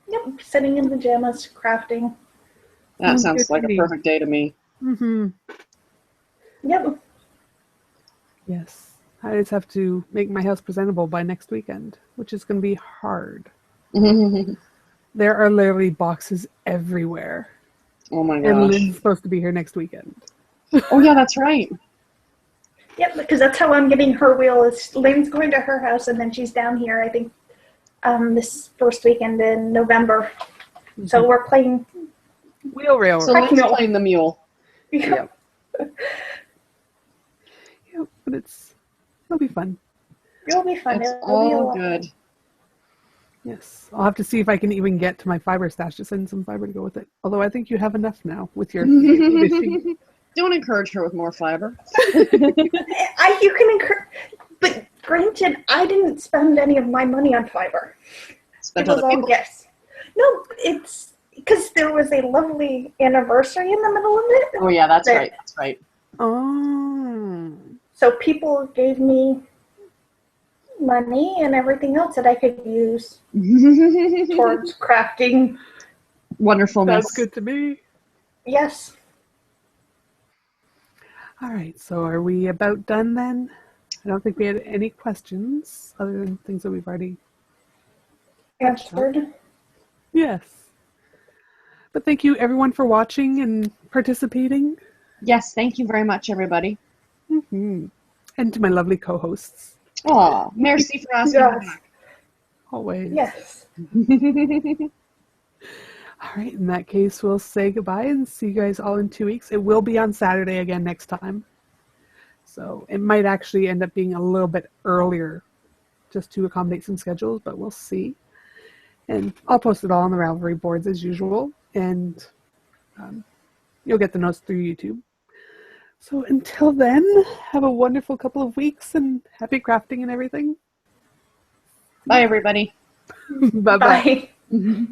Yep, sitting in pajamas, crafting. That sounds like a perfect day to me. Mm-hmm. Yep. Yes. I just have to make my house presentable by next weekend, which is going to be hard. There are literally boxes everywhere. Oh my And gosh. Lynn's supposed to be here next weekend. Oh yeah, that's right. Yep, because that's how I'm getting her wheel. Is Lynn's going to her house, and then she's down here, I think, this first weekend in November. So we're playing Wheel railroad. So let's playing the mule. Yep. Yep, but it'll be fun. It'll be fun. It's It'll be a all lot. good. Yes, I'll have to see if I can even get to my fiber stash to send some fiber to go with it. Although I think you have enough now with your fishing. Don't encourage her with more fiber. You can encourage, but granted, I didn't spend any of my money on fiber. Spent It was other all people. gifts. No, it's because there was a lovely anniversary in the middle of it. Oh yeah, that's right. That's right. Oh. So people gave me money and everything else that I could use towards crafting. Wonderfulness. That's good to me. Yes. All right, so are we about done then? I don't think we had any questions other than things that we've already Answered. Yes. But thank you everyone for watching and participating. Yes, thank you very much, everybody. And to my lovely co-hosts. Oh, merci for asking. Yes. Always. Yes. All right, in that case, we'll say goodbye and see you guys all in 2 weeks. It will be on Saturday again next time. So it might actually end up being a little bit earlier just to accommodate some schedules, but we'll see. And I'll post it all on the Ravelry boards as usual. And you'll get the notes through YouTube. So until then, have a wonderful couple of weeks and happy crafting and everything. Bye, everybody. Bye-bye. Bye.